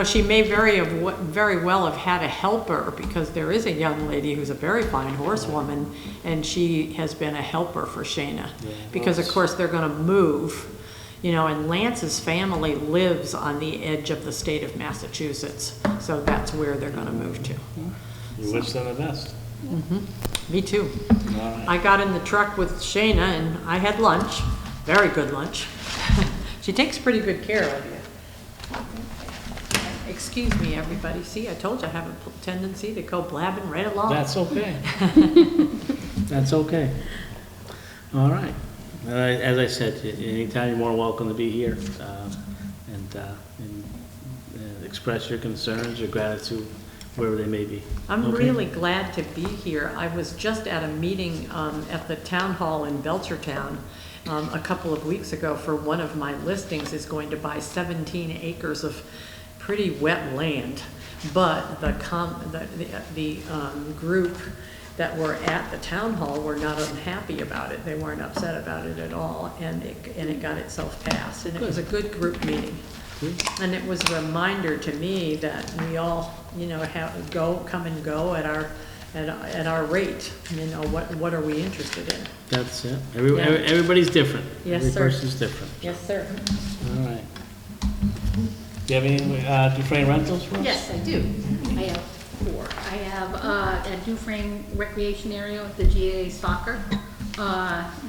She may very well have had a helper because there is a young lady who's a very fine horsewoman, and she has been a helper for Shayna. Because of course they're going to move, and Lance's family lives on the edge of the state of Massachusetts, so that's where they're going to move to. You wish them the best. Mm-hmm. Me too. All right. I got in the truck with Shayna and I had lunch, very good lunch. She takes pretty good care of you. Excuse me, everybody. See, I told you I have a tendency to go blabbing right along. That's okay. That's okay. All right. As I said, anytime you're more welcome to be here and express your concerns, your gratitude, wherever they may be. I'm really glad to be here. I was just at a meeting at the town hall in Belchertown a couple of weeks ago for one of my listings is going to buy 17 acres of pretty wet land. But the group that were at the town hall were not unhappy about it. They weren't upset about it at all, and it got itself passed. And it was a good group meeting. And it was a reminder to me that we all, come and go at our rate. What are we interested in? That's it. Everybody's different. Yes, Every sir. person's different. Yes, sir. All right. Do you have any Dufresne rentals for us? Yes, I do. I have 4. I have at Dufresne Recreation Area with the GA Soccer.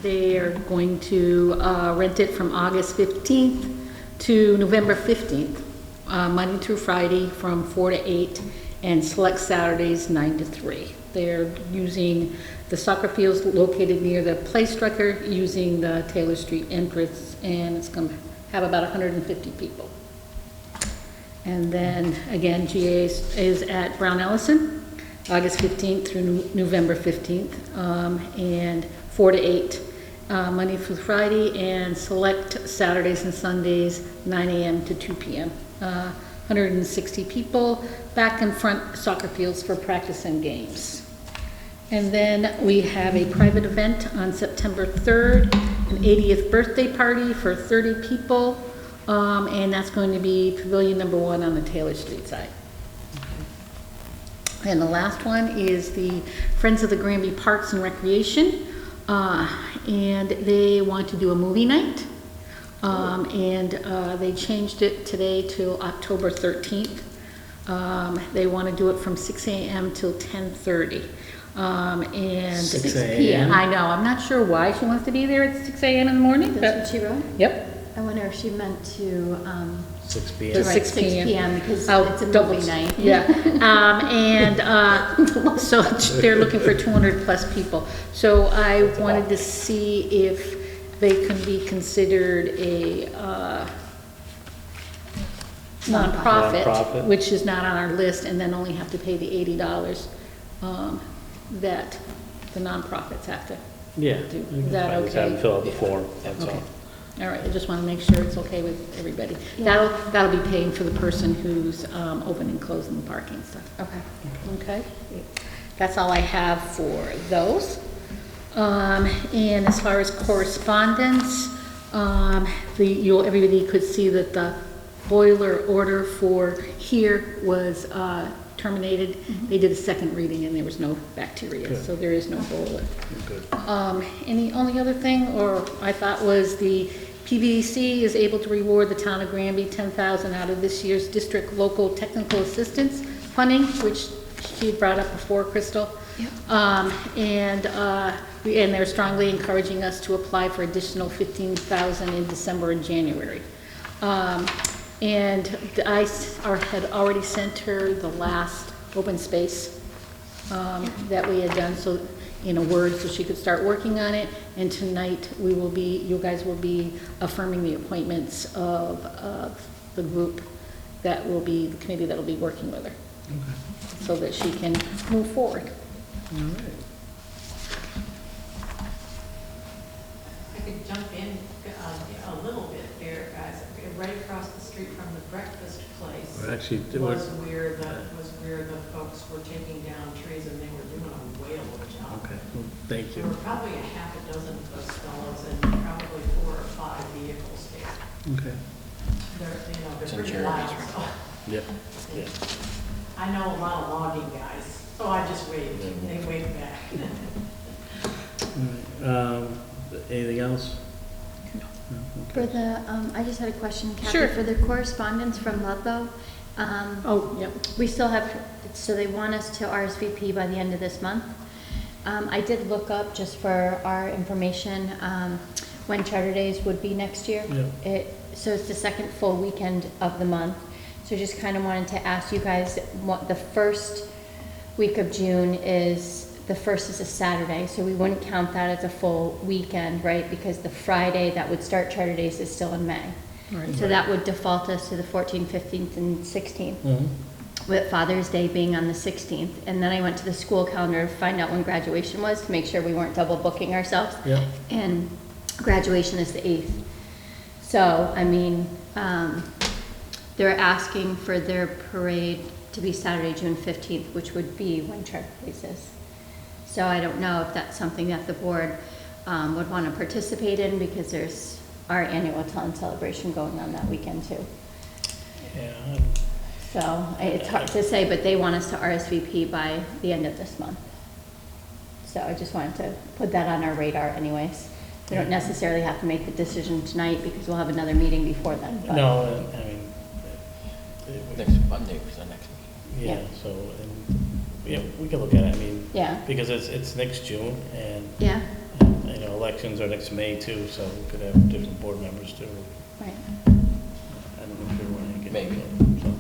They are going to rent it from August 15th to November 15th, Monday through Friday from 4 to 8, and select Saturdays 9 to 3. They're using the soccer fields located near the play structure using the Taylor Street entrance, and it's going to have about 150 people. And then again, GA is at Brown Ellison, August 15th through November 15th, and 4 to 8. Monday through Friday, and select Saturdays and Sundays, 9 a.m. to 2 p.m. 160 people, back and front soccer fields for practice and games. And then we have a private event on September 3rd, an 80th birthday party for 30 people, and that's going to be Pavilion number 1 on the Taylor Street side. And the last one is the Friends of the Granby Parks and Recreation. And they want to do a movie night. And they changed it today to October 13th. They want to do it from 6 a.m. till 10:30. And 6 p.m. I know, I'm not sure why she wants to be there at 6 a.m. in the morning. That's what she wrote? Yep. I wonder if she meant to, 6 The p.m. right, 6 6 p.m. p.m. because I'll it's a double- movie night. Yeah. So they're looking for 200 plus people. So I wanted to see if they can be considered a nonprofit, Nonprofit. which is not on our list, and then only have to pay the $80 that the nonprofits have to. Yeah. Do- you can is that just have them okay? fill out the form, that's Okay. all. All right, I just want to make sure it's okay with everybody. That'll be paying for the person who's opening and closing the parking stuff. Okay. Okay? That's all I have for those. And as far as correspondence, everybody could see that the boiler order for here was terminated. They did a second reading and there was no bacteria, Good. so there is no boiler. Good. Any only other thing, or I thought was the PVC is able to reward the town of Granby $10,000 out of this year's district local technical assistance funding, which she brought up before, Crystal. Yep. And they're strongly encouraging us to apply for additional $15,000 in December and January. And I had already sent her the last open space that we had done, so in a Word, so she could start working on it. And tonight, you guys will be affirming the appointments of the group that will be, the committee that will be working with her, so that she can move forward. All right. I could jump in a little bit there, guys. Right across the street from the breakfast place We're actually, was where the folks were taking down trees, and they were doing a whale of a job. okay, well, thank There you. were probably a half a dozen of those fellows and probably 4 or 5 vehicles there. Okay. They're It's in pretty Jeremy's loud, so. Yep, yeah. I know a lot of logging guys, so I just waved. They waved back. All right. Anything else? No. For the, I just had a question, Kathy. Sure. For the correspondence from Ludlow, Oh, yep. we still have, so they want us to RSVP by the end of this month. I did look up, just for our information, when Charter Days would be next year. Yeah. So it's the second full weekend of the month. So just kind of wanted to ask you guys, what the first week of June is, the first is a Saturday, so we wouldn't count that as a full weekend, right? Because the Friday that would start Charter Days is still in May. Right. So that would default us to the 14th, 15th, and 16th, Mhm. with Father's Day being on the 16th. And then I went to the school calendar to find out when graduation was, to make sure we weren't double booking ourselves. Yeah. And graduation is the 8th. So, I mean, they're asking for their parade to be Saturday, June 15th, which would be when Charter Days is. So I don't know if that's something that the board would want to participate in, because there's our annual town celebration going on that weekend too. Yeah, So it's hard to say, but they want us to RSVP by the end of this month. So I just wanted to put that on our radar anyways. We don't necessarily have to make the decision tonight, because we'll have another meeting before then. but- no, I mean, Next Monday was the next meeting. yeah, Yeah. so, and, yeah, we can look at it, I mean, Yeah, because it's next June, and, yeah, you know, elections are next May too, so we could have different board members too. right. I don't know if you want to get. Maybe. So,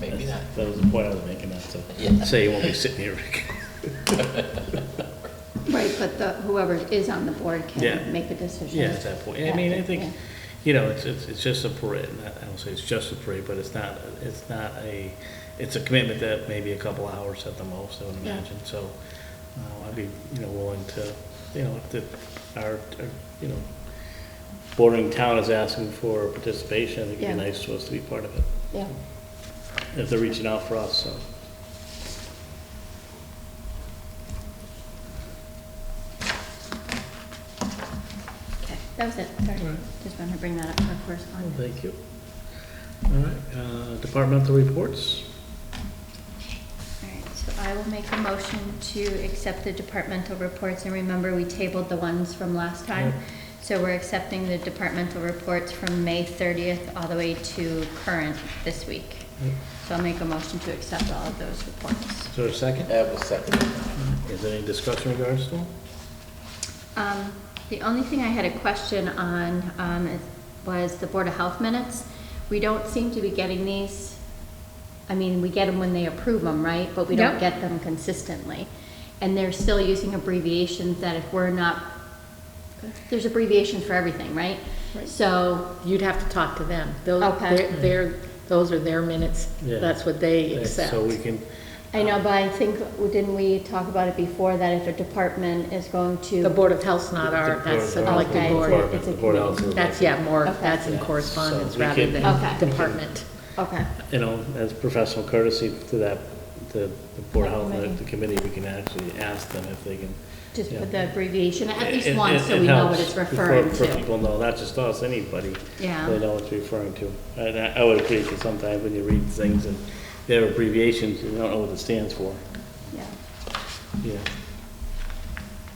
Maybe not. That was the point I was making, not to Yeah. say you won't be sitting here. Right, but whoever is on the board Yeah. can make a decision. Yeah, at that point, I mean, I think, Yeah. you know, it's just a parade, I don't say it's just a parade, but it's not it's a commitment that maybe a couple hours at the most, I would Yeah. imagine, so, I'd be, you know, willing to, you know, if our, you know, bordering town is asking for participation, I think it'd be Yeah. nice to us to be part of it, Yeah, if they're reaching out for us, so. okay, that was it, sorry. All right. Just wanted to bring that up for Well, correspondence. thank you. All right, departmental reports. All right, so I will make a motion to accept the departmental reports, and remember, we tabled the ones from last time. Yep. So we're accepting the departmental reports from May 30th all the way to current this week. Yep. So I'll make a motion to accept all of those reports. Is there a second? I will second it. Is there any discussion in regards to them? The only thing I had a question on was the Board of Health minutes. We don't seem to be getting these, I mean, we get them when they approve them, right? But we don't Yep. get them consistently. And they're still using abbreviations that if we're not, there's abbreviations for everything, right? Right. So, You'd have to talk to them. Okay. Those are their minutes. Yeah. That's what they Yeah, accept. So we can, I know, but I think, didn't we talk about it before, that if a department is going to. The Board of Health's not our, that's an elected Okay. board. It's a the Board of Health is- That's, yeah, more, Okay. that's in Yeah. correspondence So we rather can- than Okay. department. Okay, you know, as professional courtesy to that, the Board of Health, Committee. the committee, we can actually ask them if they can. just Yeah. put the abbreviation, at least It- once, it- so it we know what helps it's for- referring For to. people know, not just us, anybody. Yeah. They know what it's referring to. And I would agree, because sometimes when you read things and they have abbreviations, you don't know what it stands for. Yeah, Yeah.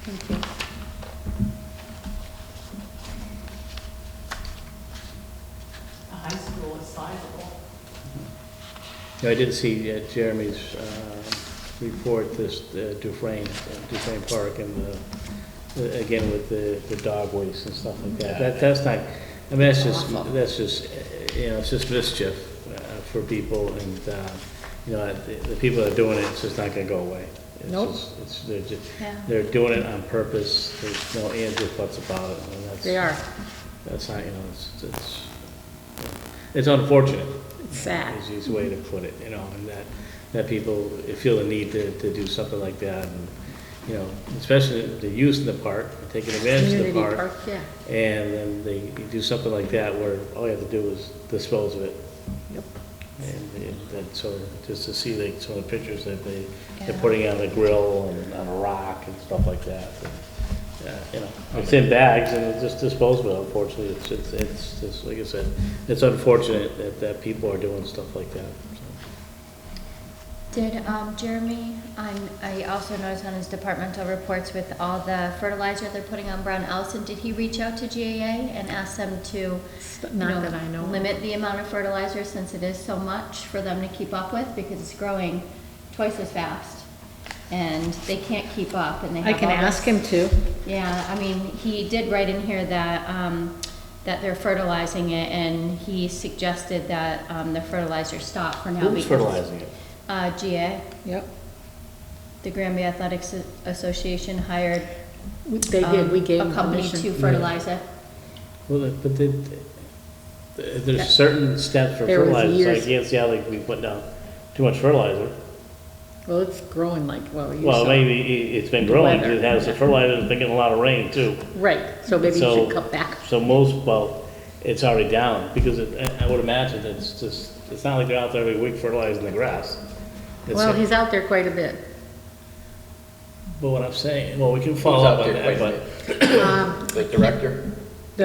thank you. The high school is sizable. Yeah, I did see Jeremy's report, this Dufresne Park, and again with the dog waste and stuff like that. That's not, I mean, that's just, you know, it's just mischief for people, and, you know, the people that are doing it, it's just not gonna go away. It's Nope. Yeah. They're doing it on purpose, there's no ands or buts about it, and that's. They are. That's not, you know, it's unfortunate. It's sad. Is the easy way to put it, you know, and that people feel the need to do something like that, and, you know, especially the use in the park, taking advantage of the Community park. park, yeah. And then they do something like that where all you have to do is dispose of it. Yep. And then, so just to see like some of the pictures that they're Yeah. putting on the grill and on a rock and stuff like that. And, you know, it's in bags and it's just disposed of, unfortunately. It's just, like I said, it's unfortunate that people are doing stuff like that. So. Did Jeremy, I also noticed on his departmental reports with all the fertilizer they're putting on Brown Ellison, did he reach out to GAA and ask them to, you Not that I know of. limit the amount of fertilizer, since it is so much for them to keep up with, because it's growing twice as fast and they can't keep up, and they have I can all ask this- him to. Yeah, I mean, he did write in here that, that they're fertilizing it, and he suggested that, the fertilizer stop for now. Who's because- fertilizing it? GA, Yep. the Granby Athletics Association hired. They did, we gave A them company permission. to fertilize it. Well, but there's certain steps for There was fertilizer, so I years- can't see how they can be putting down too much fertilizer. Well, it's growing like, well, you Well, saw. maybe it's been growing, weather, because it has the yeah. fertilizer, it's been getting a lot of rain too. Right, so maybe you So- should cut back. So well, it's already down, because I would imagine it's just, it's not like they're out there every week fertilizing the grass. It's Well, he's out there quite a bit. But what I'm saying, well, we can Who's follow out up on there that, quite but, a bit? The director? The,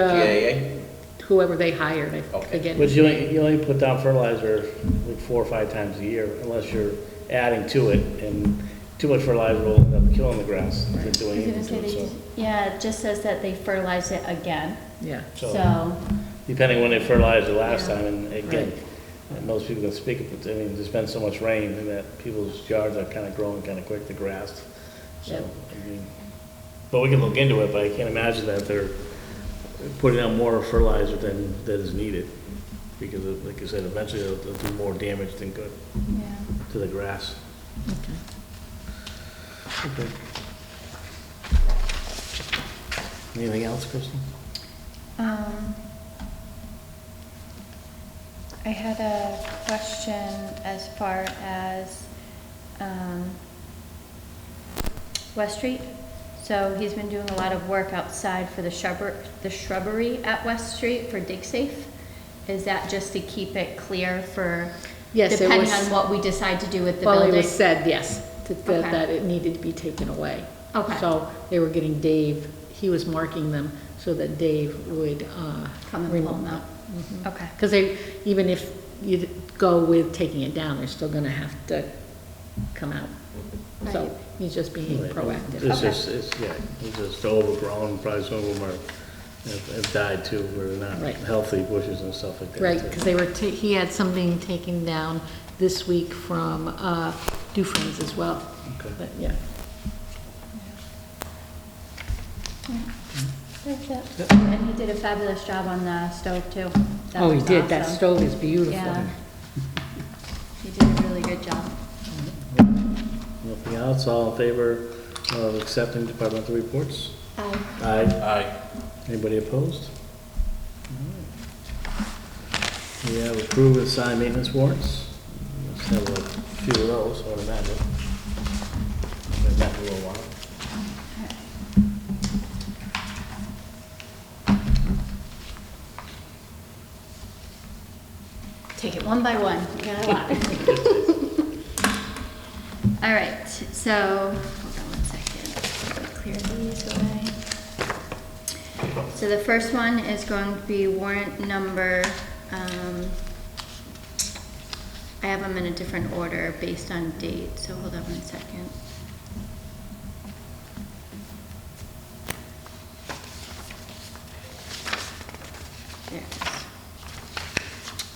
GAA? whoever they hired, Okay. again. but you only put down fertilizer like 4 or 5 times a year, unless you're adding to it, and too much fertilizer will end up killing the grass, than I doing was gonna anything say, to it, so. yeah, it just says that they fertilize it again, Yeah. so, Depending when they fertilized it last Yeah. time, and again, most people can speak of it, I mean, there's been so much rain, and that people's yards are kind of growing kind of quick, the grass. So, Yep. I mean, but we can look into it, but I can't imagine that they're putting out more fertilizer than is needed. Because, like I said, eventually they'll do more damage than good yeah. to the grass. Okay. Anything else, Kristen? I had a question as far as, West Street. So he's been doing a lot of work outside for the shrubbery at West Street for Dig Safe. Is that just to keep it clear for, Yes, it depending was- on what we decide to do with the Well, building? it was said, yes, Okay. that it needed to be taken away. Okay. So they were getting Dave, he was marking them so that Dave would, Come and pull them out. Okay. Because they, even if you go with taking it down, they're still gonna have to come out. So Right. he's just being Right. proactive. It's Okay. just, it's just overgrown, probably some of them have died too, where they're not Right. healthy bushes and stuff like that. Right, too. because he had something taken down this week from Dufresne's as well, Okay. but yeah. That's it. And he did a fabulous job on the stove too. That Oh, he was did, that awesome. stove is beautiful. Yeah. He did a really good job. Nothing else, all in favor of accepting departmental reports? Aye. Aye. Aye. Anybody opposed? We have approved and signed maintenance warrants. Let's have a few of those, I would imagine. Been that for a little while. Take it one by one, we got a lot. All right, so, hold on one second, let me clear these away. So the first one is going to be warrant number, I have them in a different order based on date, so hold on one second. There it is.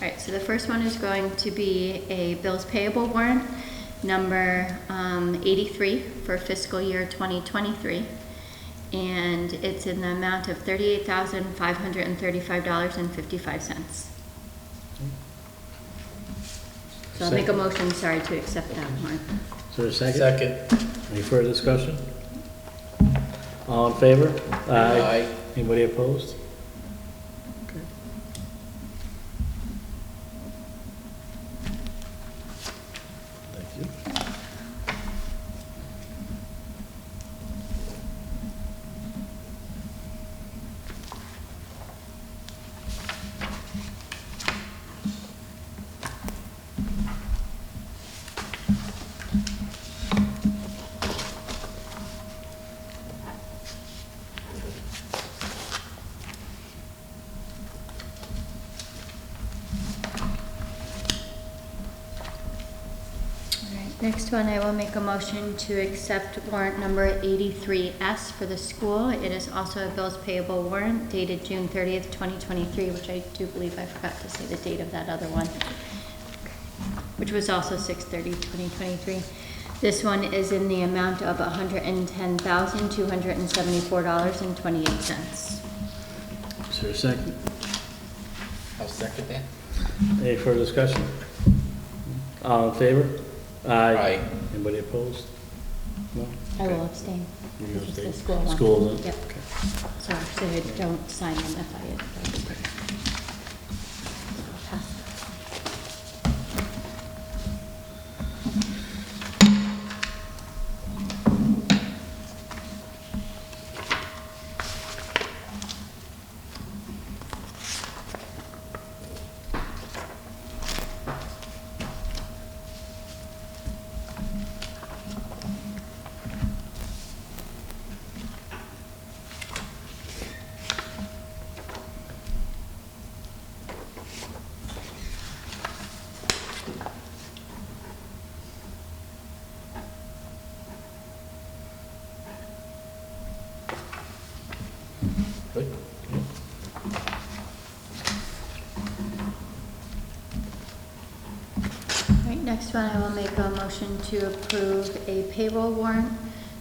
All right, so the first one is going to be a bills payable warrant, number 83 for fiscal year 2023. And it's in the amount of $38,535.55. So I'll make a motion, sorry, to accept that warrant. Is there a second? Second. Any further discussion? All in favor? Aye. Anybody opposed? Okay. Thank you. Next one, I will make a motion to accept warrant number 83S for the school. It is also a bills payable warrant dated June 30th, 2023, which I do believe I forgot to say the date of that other one, which was also 6/30/2023. This one is in the amount of $110,274.28. Is there a second? I'll second that. Any further discussion? All in favor? Aye. Anybody opposed? No? I will abstain. You This is the abstain? school one. School, then? Yep. Okay. So actually, I don't sign them if I had. Pass. Good. All right, next one, I will make a motion to approve a payroll warrant,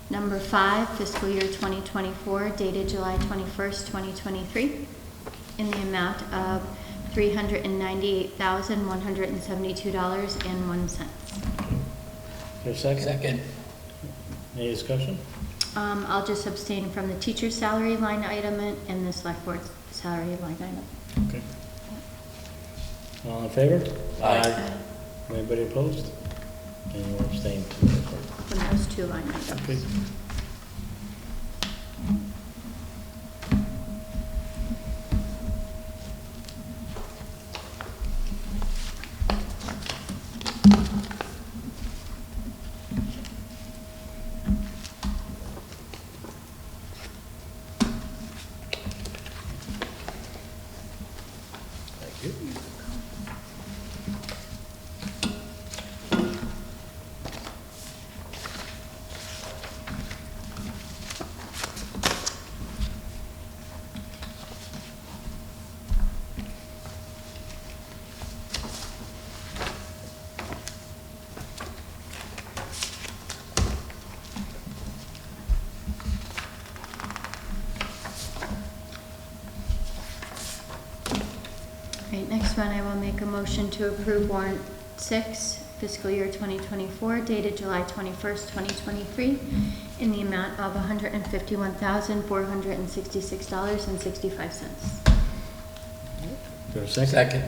number 5, fiscal year 2024, dated July 21st, 2023, in the amount of $398,172.01. Is there a second? Second. Any discussion? I'll just abstain from the teacher's salary line item and the select board's salary line item. Okay. All in favor? Aye. Anybody opposed? Anyone abstain? From those two line items. Okay. Thank you. Next one, I will make a motion to approve warrant 6, fiscal year 2024, dated July 21st, 2023, in the amount of $151,466.65. Is there a second? Second.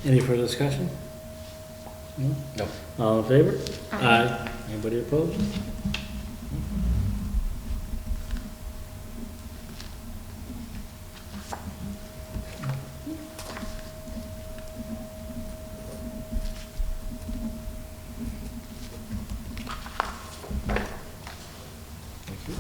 Any further discussion? No? No. All in favor? Aye. Anybody opposed? Thank you.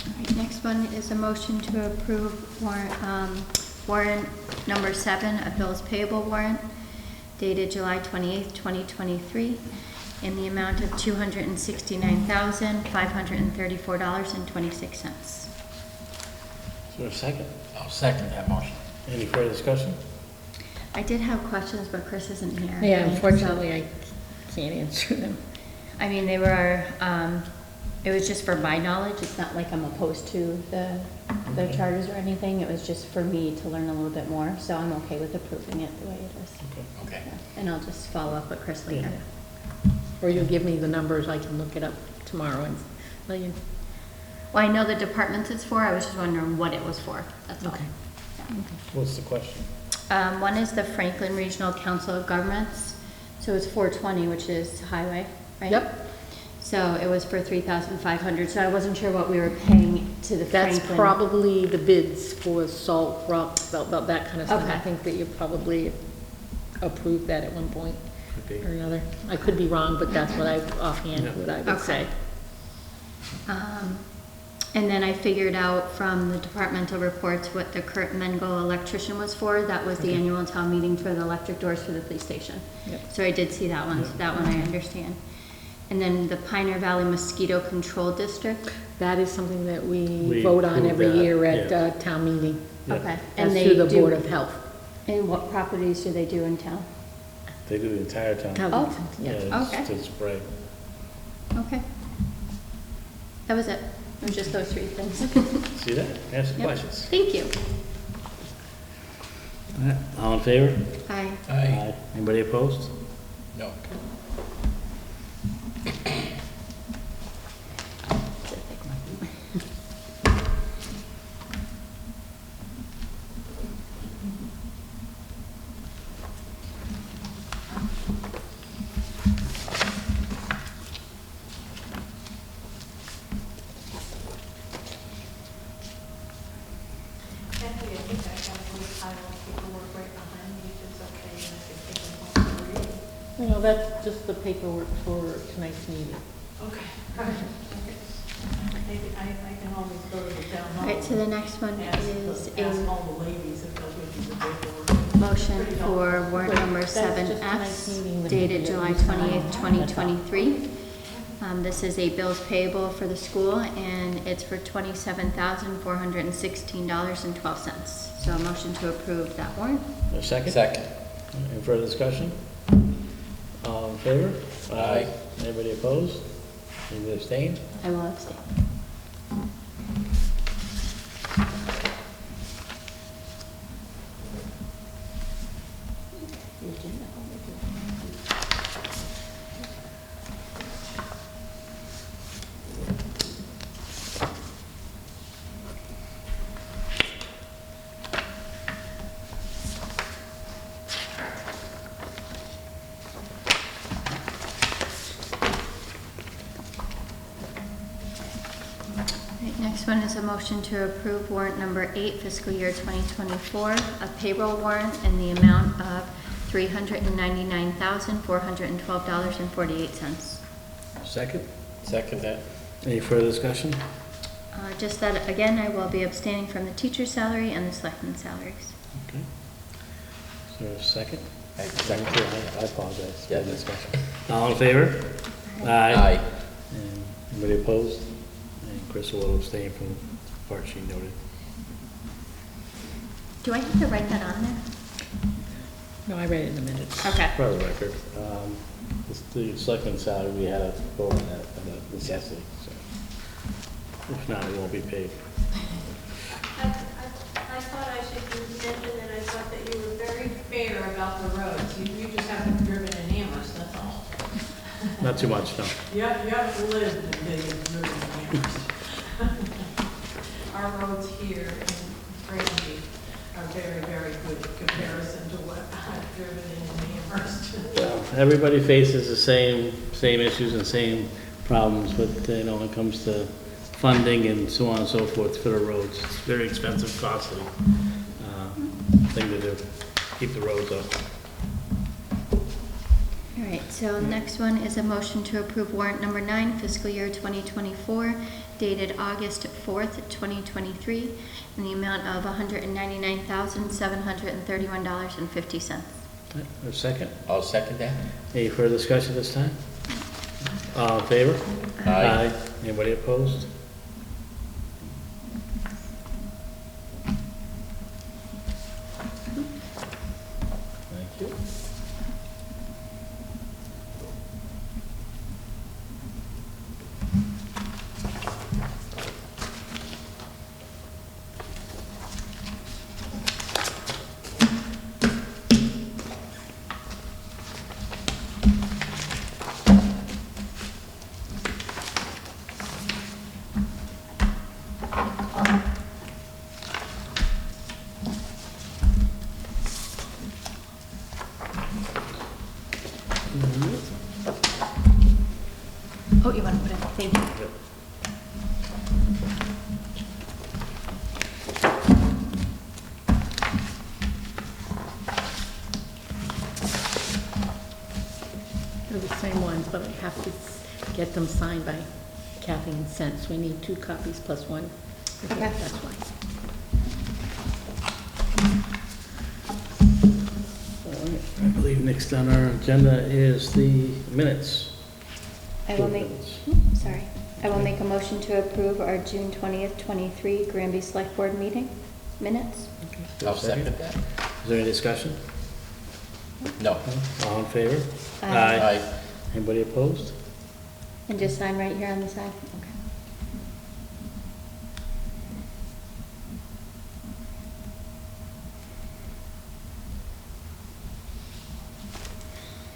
All right, next one is a motion to approve warrant number 7, a bills payable warrant dated July 28th, 2023, in the amount of $269,534.26. Is there a second? I'll second that motion. Any further discussion? I did have questions, but Chris isn't here. Yeah, right? unfortunately, I can't answer them. I mean, they were, it was just for my knowledge. It's not like I'm opposed to the Okay. charters or anything. It was just for me to learn a little bit more, so I'm okay with approving it the way it is. Okay. Okay. Yeah, and I'll just follow up with Chris later. Or you'll give me the numbers, I can look it up tomorrow and let you. Well, I know the departments it's for. I was just wondering what it was for. That's all. Okay. What's the question? One is the Franklin Regional Council of Governments. So it's 420, which is highway, right? Yep. So it was for 3,500. So I wasn't sure what we were paying to the That's Franklin. probably the bids for salt, rock, about that kind of stuff. Okay. I think that you probably approved that at one point Could be. or another. I could be wrong, but that's what offhand, Yeah. what I would Okay. say. And then I figured out from the departmental reports what the Kurt Mengel electrician was for. That was the Okay. annual town meeting for the electric doors for the police station. Yep. So I did see that one, so that one I understand. And then the Pioneer Valley Mosquito Control District. That is something that we We vote on approve every that, year at yeah. town meeting. Yeah. Okay. That's And they through the do- Board of Health. And what properties do they do in town? They do the entire town. Oh. Yeah. it's Okay. to spray. Okay. That was it. It was just those 3 things. See that? Ask some Yep. questions. Thank you. All right. All in favor? Aye. Aye. Anybody opposed? No. Kathy, I think I got a little pile of paperwork right behind me, if it's okay, and I can take them home to read. You know, that's just the paperwork for tonight's meeting. Okay, all right. Maybe I can always go to the town All hall. right, so the next one Ask is ask a all the ladies if they'll give you the paperwork. motion Pretty for helpful. warrant number That's just tonight's 7S meeting, the dated meeting that July we signed. 28th, 2023. This is a bills payable for the school, and it's for $27,416.12. So a motion to approve that warrant. A second? Second. Any further discussion? All in favor? Aye. Anybody opposed? Anybody abstain? I will abstain. Right, next one is a motion to approve warrant number 8, fiscal year 2024, a payroll warrant in the amount of $399,412.48. Second? Second that. Any further discussion? Just that, again, I will be abstaining from the teacher's salary and the selectman's salaries. Okay. Is there a second? I second. I apologize. Yeah. Further discussion. All in favor? Aye. And anybody opposed? And, Chris will abstain from the part she noted. Do I have to write that on there? No, I read it in the minutes. Okay. For the record, the selectmen's salary, we had to go on that, the necessity, so. If not, it won't be paid. I thought I should mention that I thought that you were very fair about the roads. You just haven't driven in Amherst, that's all. Not too much, no. You have lived until you've driven in Amherst. Our roads here in Granby are very, very good in comparison to what I've driven in Amherst. Well, everybody faces the same issues and same problems, but, when it comes to funding and so on and so forth for the roads, it's very expensive, costly, thing to do, keep the roads up. All right, so next one is a motion to approve warrant number 9, fiscal year 2024, dated August 4th, 2023, in the amount of $199,731.50. A second. I'll second that. Any further discussion this time? All in favor? Aye. Anybody opposed? Thank you. Oh, you want to put it? Thank you. Yep. They're the same ones, but I have to get them signed by Kathy and sent, so we need 2 copies plus 1. Okay. That's why. All right, I believe next on our agenda is the minutes. I will make, sorry. I will make a motion to approve our June 20th, 23 Granby Selectboard meeting minutes. I'll second that. Is there any discussion? No. All in favor? Aye. Anybody opposed? And just sign right here on the side? Okay.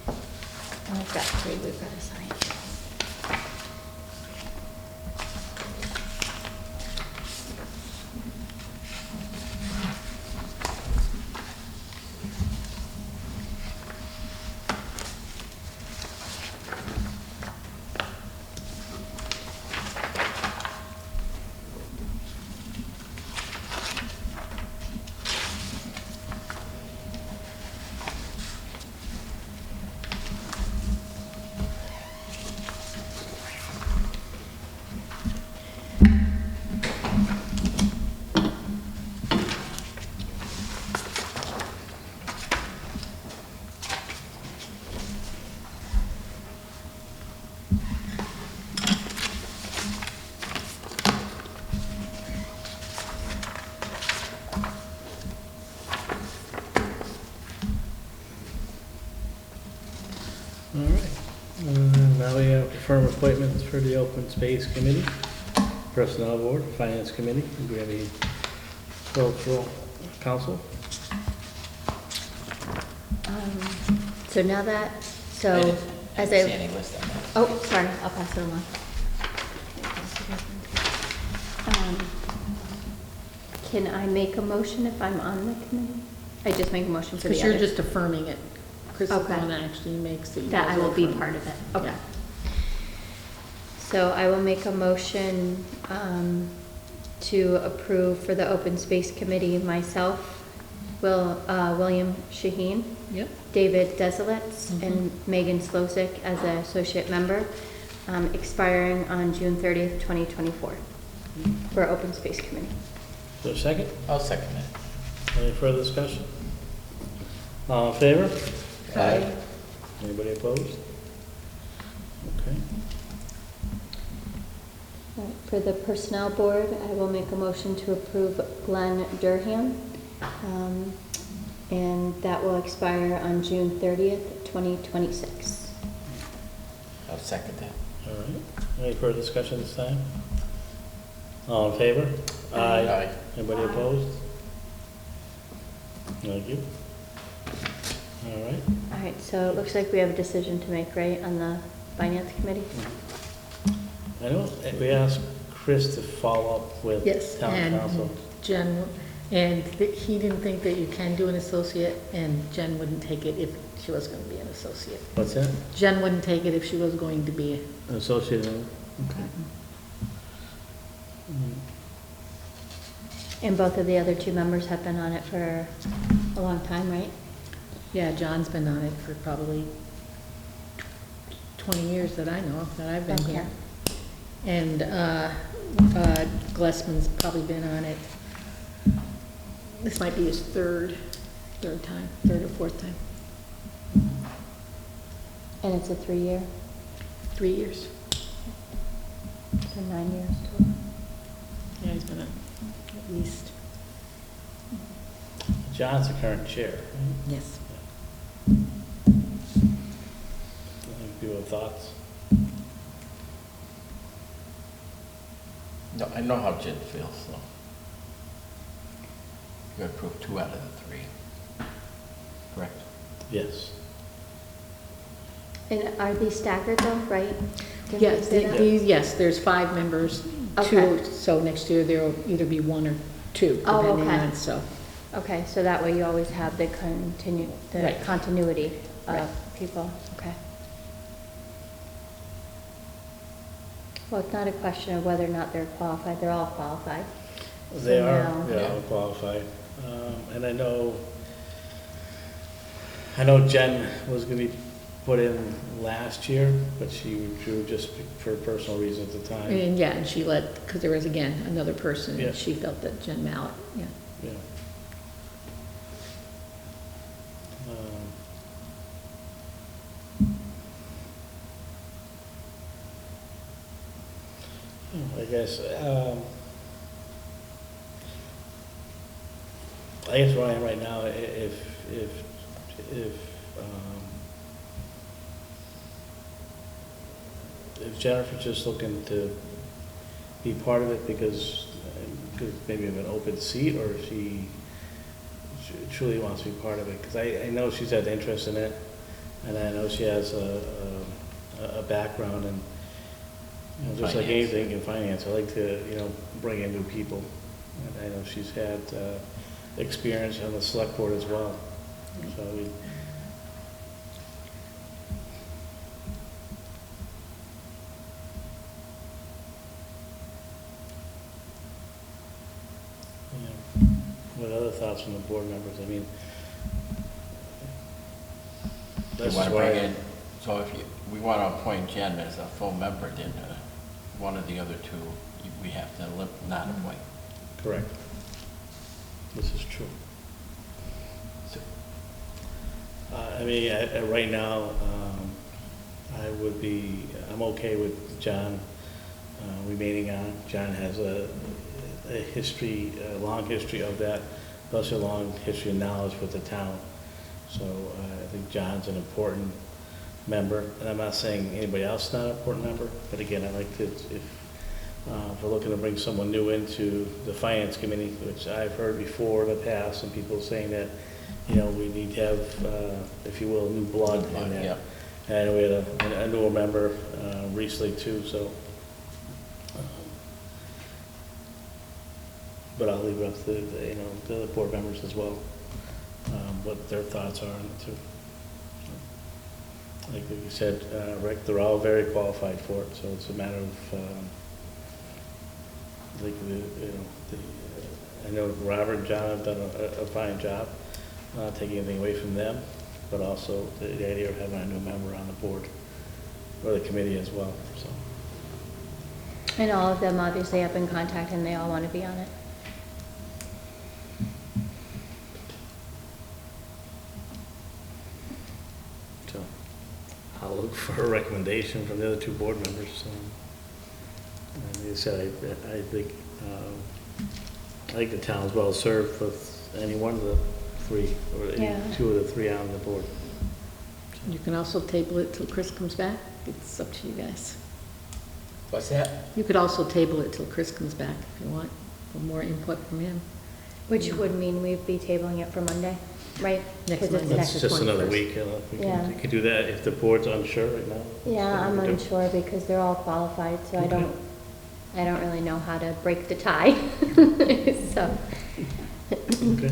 Oh, I've got 3 we've got to sign. All right. Now we have firm appointments for the Open Space Committee, Personnel Board, Finance Committee, and Granby Cultural Council. So now that, I so didn't as see I, any list on that. oh, sorry, I'll pass it along. Can I make a motion if I'm on the committee? I just make a motion for the Because you're others. just affirming it. Chris is the Okay. one that actually makes it. That I will be part of it, okay. Yeah. So I will make a motion to approve for the Open Space Committee myself, William Shaheen, Yep. David Desilets, and Megan Slosik as an associate member, expiring on June 30th, 2024, for Open Space Committee. Is there a second? I'll second that. Any further discussion? All in favor? Aye. Anybody opposed? Okay. All right, for the Personnel Board, I will make a motion to approve Glenn Durham And that will expire on June 30th, 2026. I'll second that. All right. Any further discussion this time? All in favor? Aye. Anybody opposed? Thank you. All right. All right, so it looks like we have a decision to make, right, on the finance committee? I know we asked Chris to follow up with Yes, town and council. Jen, and he didn't think that you can do an associate, and Jen wouldn't take it if she was going to be an associate. What's that? Jen wouldn't take it if she was going to be. An associate? Okay. And both of the other two members have been on it for a long time, right? Yeah, John's been on it for probably 20 years that I know of, that I've been Okay. here. And Glessman's probably been on it. This might be his third or fourth time. And it's a 3-year, 3 years. so 9 years total. Yeah, he's been on at least. John's the current chair. Right? Yes. Any people have thoughts? No, I know how Jen feels, so. You gotta prove 2 out of the 3. Correct? Yes. And are these staggered though, right? Didn't we Yes, say that? yes, there's 5 members, Okay. 2, so next year there'll either be 1 or 2, Oh, depending okay. on, so. Okay, so that way you always have the Right. continuity Right. of people, okay. Well, it's not a question of whether or not they're qualified, they're all qualified. They So are, now- they are qualified. And I know Jen was gonna be put in last year, but she withdrew just for personal reasons at the time. And yeah, and she let, because there was again another person, Yeah. and she felt that Jen Mallett, yeah. Yeah. I guess, where I am right now, if Jennifer's just looking to be part of it because maybe of an open seat, or if she truly wants to be part of it, because I know she's had interest in it, and I know she has a background in, just like Finance. anything in finance, I like to, bring in new people. And I know she's had experience on the select board as well, so we. What other thoughts from the board members? I mean, You that's wanna why. bring in, so if we wanna appoint Jen as a full member, then one of the other 2, we have to not appoint. Correct. This is true. So, Right now, I'm okay with John remaining on. John has a long history of that, plus a long history of knowledge with the town. So I think John's an important member, and I'm not saying anybody else is not an important member, but again, I like to, if we're looking to bring someone new into the finance committee, which I've heard before in the past, and people saying that, we need to have, if you will, new blood in there. Yeah. And we had a newer member recently too, so. But I'll leave it up to the other board members as well, what their thoughts are on it too. Like you said, Rick, they're all very qualified for it, so it's a matter of, I know Robert and John have done a fine job, not taking anything away from them, but also the idea of having a new member on the board, or the committee as well, so. And all of them obviously have been contacted and they all want to be on it. So I'll look for a recommendation from the other 2 board members. And like I said, I think the town's well served with any one of the three, or any Yeah. two of the three on the board. You can also table it till Chris comes back. It's up to you guys. What's that? You could also table it till Chris comes back if you want, for more input from him. Which would mean we'd be tabling it for Monday, right? Next 'Cause it's Monday. That's the just another 21st. week, you know, if we Yeah. can, we could do that if the board's unsure right now. Yeah, That's I'm what we can do. unsure because they're all qualified, so I Okay. don't really know how to break the tie. So, Okay,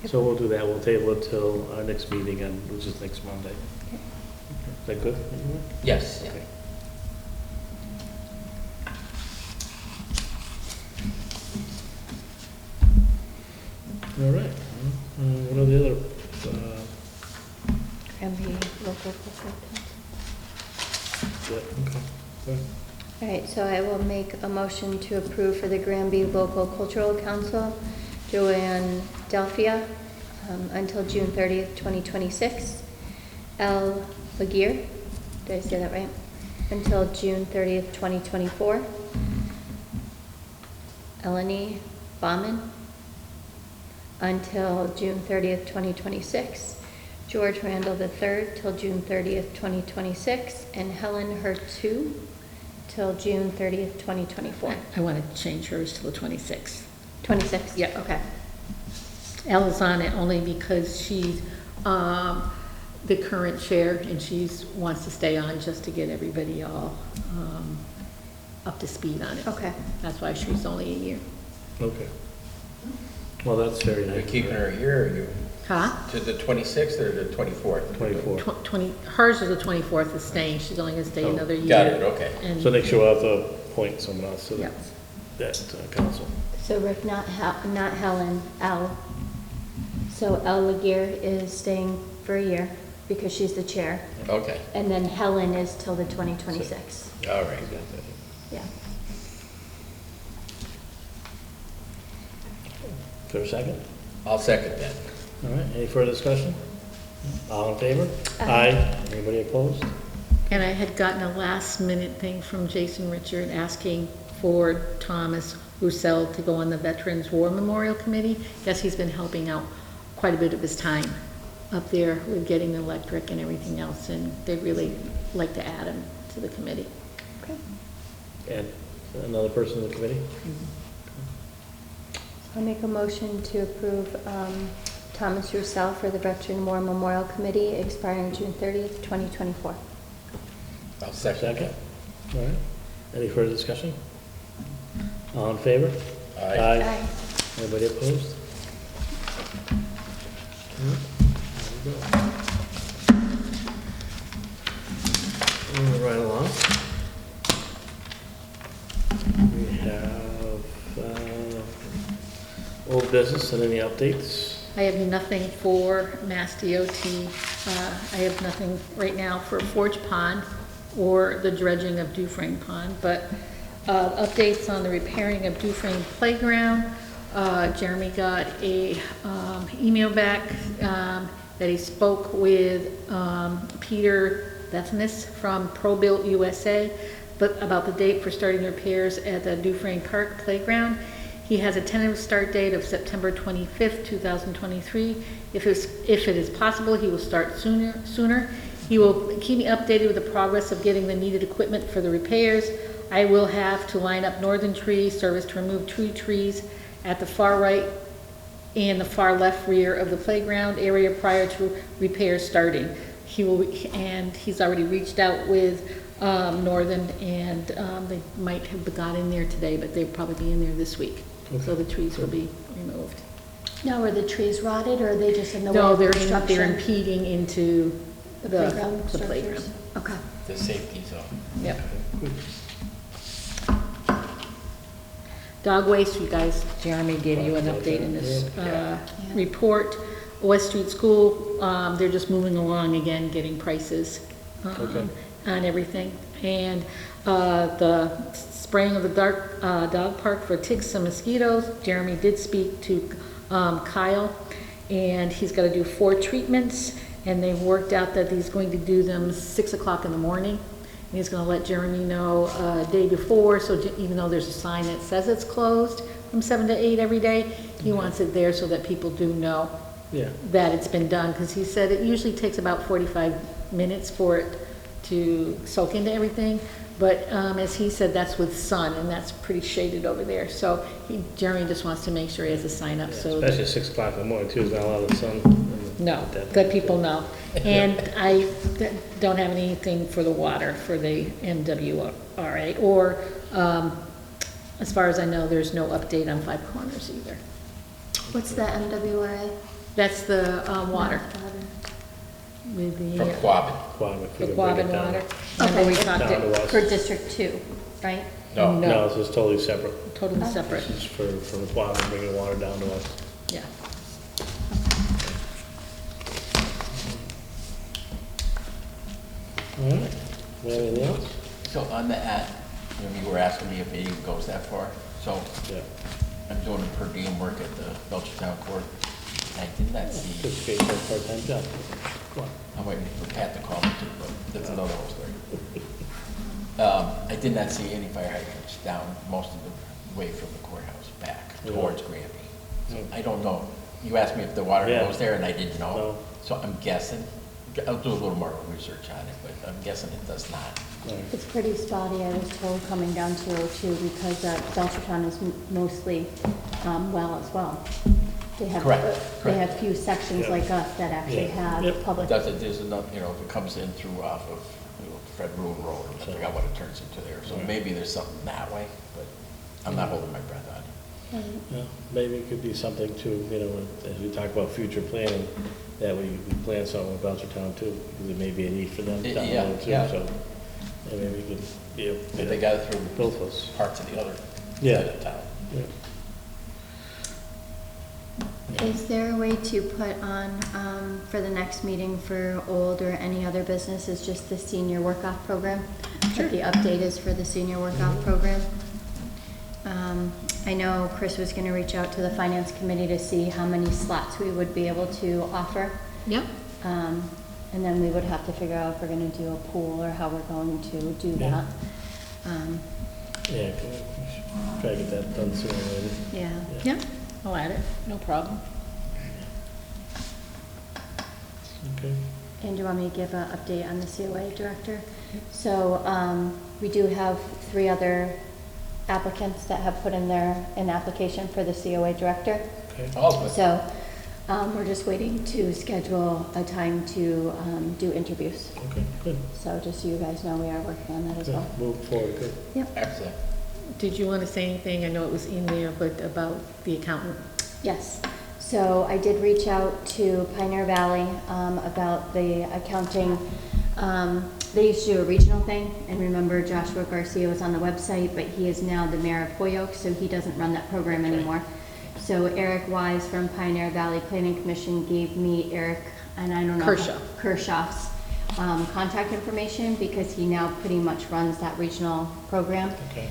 so we'll do that, we'll table it till our next meeting, which is next Monday. Okay. Is that good? Everyone? Yes. Okay. All right, what are the other, Granby local cultural council. yeah, okay, good. All right, so I will make a motion to approve for the Granby Local Cultural Council, Joanne Delphia, until June 30th, 2026. L. Laguerre, did I say that right? Until June 30th, 2024. Eleni Bauman, until June 30th, 2026. George Randall III, till June 30th, 2026. And Helen Hertu, till June 30th, 2024. I want to change hers to the 26th. 26? Yeah. Okay. Elle's on it only because she's the current chair and wants to stay on just to get everybody all up to speed on it. Okay. That's why she was only a year. Okay. Well, that's very You're nice. keeping her a year, or you, Huh? to the 26th or the 24th? 24. 20, hers is the 24th is staying. She's only going to stay Oh, another year. Got it, okay. And So next year we'll have to appoint someone else to Yep. that council. So Rick, not Helen, L. So L. Laguerre is staying for a year because she's the chair. Okay, And then Helen is till the 2026. all right. Yeah. Is there a second? I'll second that. All right, any further discussion? All in favor? Aye. Anybody opposed? And I had gotten a last minute thing from Jason Richard asking for Thomas Roussel to go on the Veterans War Memorial Committee. Guess he's been helping out quite a bit of his time up there with getting the electric and everything else, and they'd really like to add him to the committee. Okay. And another person in the committee? I'll make a motion to approve Thomas Roussel for the Veteran War Memorial Committee expiring June 30th, 2024. I'll second Second? that. All right, any further discussion? All in favor? Aye. Anybody opposed? There we go. Moving right along. We have old business and any updates? I have nothing for Mass DOT. I have nothing right now for Forge Pond or the dredging of Dufrain Pond, but updates on the repairing of Dufrain Playground. Jeremy got a email back that he spoke with Peter Bethness from ProBuilt USA, but about the date for starting repairs at the Dufrain Park Playground. He has a tentative start date of September 25th, 2023. If it is possible, he will start sooner. He will keep me updated with the progress of getting the needed equipment for the repairs. I will have to line up northern tree service to remove trees at the far right and the far left rear of the playground area prior to repairs starting. He's already reached out with Northern, and they might have got in there today, but they'll probably be in there this week. So the trees will be removed. Now, are the trees rotted or are they just in the way No, of they're construction? impeding into The the playground the playground. structures? Okay. The safety zone. Yep. Good. Dog waste, you guys, Jeremy gave you an update in this report. West Street School, they're just moving along again, getting prices Okay. on everything. And the spraying of the dog park for ticks and mosquitoes, Jeremy did speak to Kyle, and he's got to do 4 treatments, and they've worked out that he's going to do them 6 o'clock in the morning. And he's going to let Jeremy know day before, so even though there's a sign that says it's closed, from 7 to 8 every day. He wants it there so that people do know Yeah. that it's been done, because he said it usually takes about 45 minutes for it to soak into everything. But as he said, that's with sun, and that's pretty shaded over there. So Jeremy just wants to make sure he has a sign up, Yeah, so. especially at 6 o'clock in the morning too, there's not a lot of sun. No, let people know. And I don't have anything for the water, for the MWRA, or, as far as I know, there's no update on Five Corners either. What's the MWRA? That's the water. With From the Quabbin. Quabbin, if the we can bring it Quabbin down. water. Remember we talked Down to it, us. For District 2, right? No. No, this is totally separate. totally separate, This is from Quabbin, bringing water down to us. yeah. All right, we have anything else? So on the ad, you were asking me if it even goes that far. So Yeah. I'm doing a per diem work at the Belchertown Court. I did not see, Just get a part-time job. Come on. I'm waiting for Pat to call me too, but that's another whole story. I did not see any fire hydrants down most of the way from the courthouse back towards Granby. So I don't know. You asked me if the water Yeah. goes there, and I didn't know. No. So I'm guessing, I'll do a little more research on it, but I'm guessing it does not. All right. It's pretty spotty, I was told, coming down 202, because Belchertown is mostly well as well. They have, Correct, they correct. have few sections Yeah. like us that actually Yeah. have Yep. public. Does it, there's enough, if it comes in through off of Fred Rule Road, I forgot what it turns into there. So Right. maybe there's something that way, but I'm not holding my breath on it. Yeah, maybe it could be something too, as we talk about future planning, that we plan something with Belchertown too, because there may be a need for them down the Yeah, road too, yeah. so. Maybe we could, If they got it through both of us. parts of the other Yeah. side of town. Yeah. Is there a way to put on, for the next meeting for old or any other business, is just the senior work-off program? What the update is for the senior work-off program? I know Chris was gonna reach out to the finance committee to see how many slots we would be able to offer. Yep. And then we would have to figure out if we're gonna do a pool or how we're going to do Yeah. that. Yeah, we should try to get that done sooner or later. Yeah. Yeah, I'll add it, no problem. Okay. And do you want me to give an update on the COA director? So we do have 3 other applicants that have put in an application for the COA director. Okay. Also, So we're just waiting to schedule a time to do interviews. Okay, good. So just so you guys know, we are working on that as Good. well. Move forward, good. excellent. Did you want to say anything, I know it was in there, but about the accountant? Yes. So I did reach out to Pioneer Valley about the accounting. They used to do a regional thing, and remember Joshua Garcia was on the website, but he is now the mayor of Holyoke, so he doesn't run that program anymore. So Eric Wise from Pioneer Valley Planning Commission gave me Eric, and I don't know. Kershaw's contact information, because he now pretty much runs that regional program. Okay.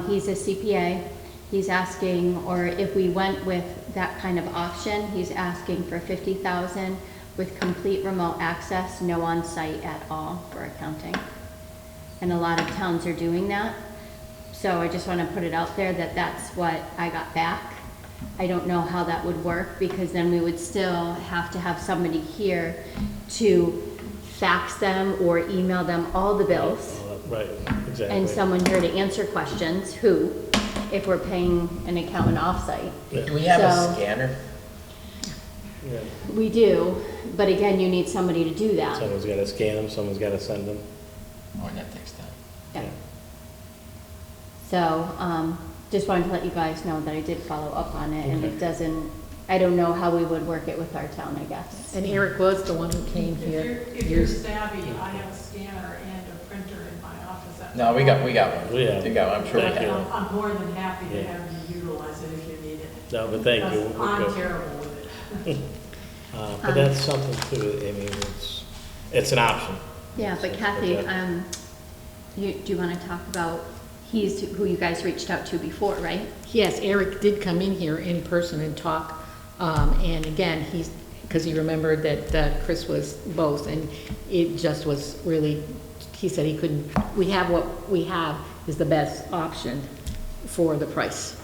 He's a CPA. He's asking, or if we went with that kind of option, he's asking for $50,000 with complete remote access, no on-site at all for accounting. And a lot of towns are doing that. So I just want to put it out there that that's what I got back. I don't know how that would work, because then we would still have to have somebody here to fax them or email them all the bills. Right, exactly. And someone here to answer questions, who, if we're paying an accountant offsite. Do we have a So- scanner? Yeah. We do, but again, you need somebody to do that. Someone's gotta scan them, someone's gotta send them. Oh, and that takes time. Yeah. So, just wanted to let you guys know that I did follow up on it, and it Okay. doesn't, I don't know how we would work it with our town, I guess. And Eric was the one who came here. If you're savvy, I have a scanner and a printer in my office. at No, we got one. Yeah. We got one, I'm sure we Thank you. can. I'm more than happy to Yeah. have you utilize it if you need it. No, but thank you. Because We're I'm good. terrible with it. But that's something too, I mean, it's an option. Yeah, but Kathy, do you want to talk about, he's who you guys reached out to before, right? Yes, Eric did come in here in person and talk, and again, because he remembered that Chris was both, and it just was really, he said he couldn't, what we have is the best option for the price.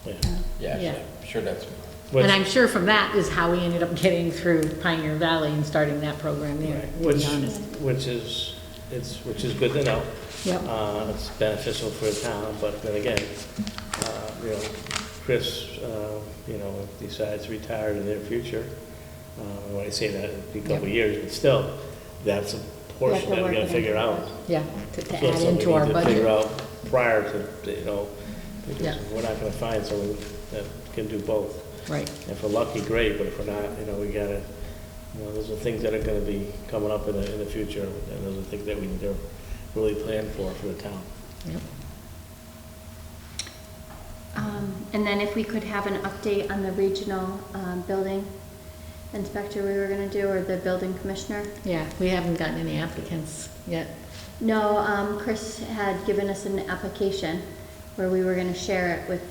Yeah. Yeah, Yeah. sure that's, Which- And I'm sure from that is how we ended up getting through Pioneer Valley and starting that program there, Right, to be honest. which is good to know. Yep. It's beneficial for the town, but then again, you know, Chris, you know, decides to retire in the near future. When I say that, it'll be a couple of years, but still, that's a portion that we gotta figure out. Yeah, to So add something into we our need to figure budget. out prior to, you know, because Yeah. we're not gonna find someone that can do both. Right, If we're lucky, great, but if we're not, you know, we gotta, you know, those are things that are gonna be coming up in the future, and those are things that we need to really plan for the town. yep. And then if we could have an update on the regional building inspector we were gonna do, or the building commissioner. Yeah, we haven't gotten any applicants yet. No, Chris had given us an application where we were gonna share it with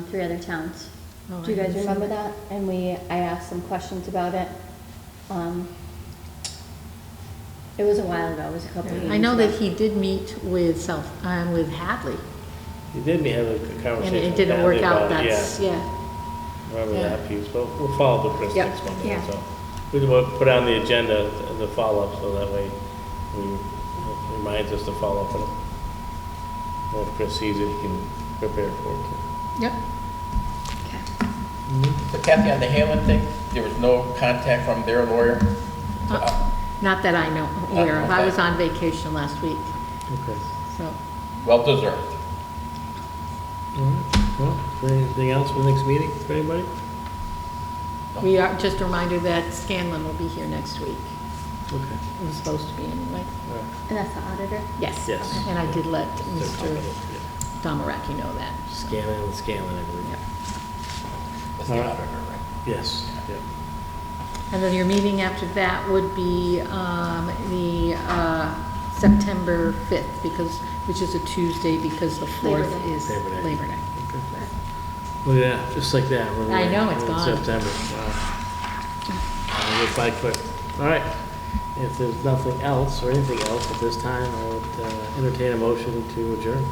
3 other towns. Oh, Do you I guys haven't seen remember it. that? And I asked some questions about it. It was a while ago, it was a couple of years ago. I know that he did meet with with Hadley, You did have a and conversation it with didn't Hadley work out, about it, that's, yeah. Remember Yeah. that piece, but we'll follow up with Chris Yep. next Monday, Yeah. so. We'll put on the agenda, the follow-up, so that way it reminds us to follow up on it. And if Chris sees it, he can prepare for it. Yep. Okay. so Kathy, on the Halen thing, there was no contact from their lawyer? Not that I know, aware of. I okay. was on vacation last week, Okay. so. Well deserved. All right, well, is there anything else for the next meeting, for anybody? We are, just a reminder that Scanlon will be here next week. Okay. It was supposed to be anyway. All right. And that's the auditor? Yes. Yes. And I did let They're Mr. talking about it, Damaraki know that. yeah. Scanlon and Scanlon, I believe. That's the All right. auditor, right? Yes, yeah. And then your meeting after that would be the September 5th, which is a Tuesday, because the 4th Labor Day. is Labor Day. Labor Day. Look at that, just like that. We're I know, in it's gone. September, wow. We're by quick. All right, if there's nothing else or anything else at this time, I would entertain a motion to adjourn.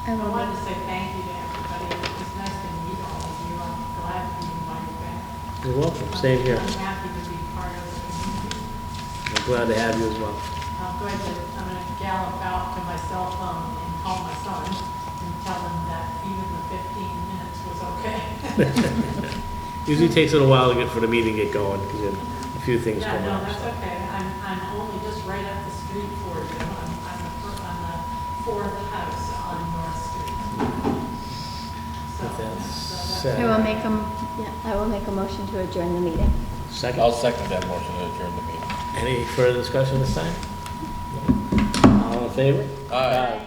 I I will wanted make- to say thank you to everybody. It was nice to meet all of you. I'm glad to be invited back. You're welcome, same here. I'm happy to be part of the community. I'm glad to have you as well. I'm going to gallop out to my cell phone and call my son and tell him that even the 15 minutes was okay. Usually takes a little while to get for the meeting to get going, because a few things Yeah, come no, up. that's so. okay. I'm only just right up the street for you. I'm the 4th house on North Street. So With that that's said- I will make a motion to adjourn the meeting. Second, I'll second that motion to adjourn the meeting. any further discussion this time? No? All in favor? Aye.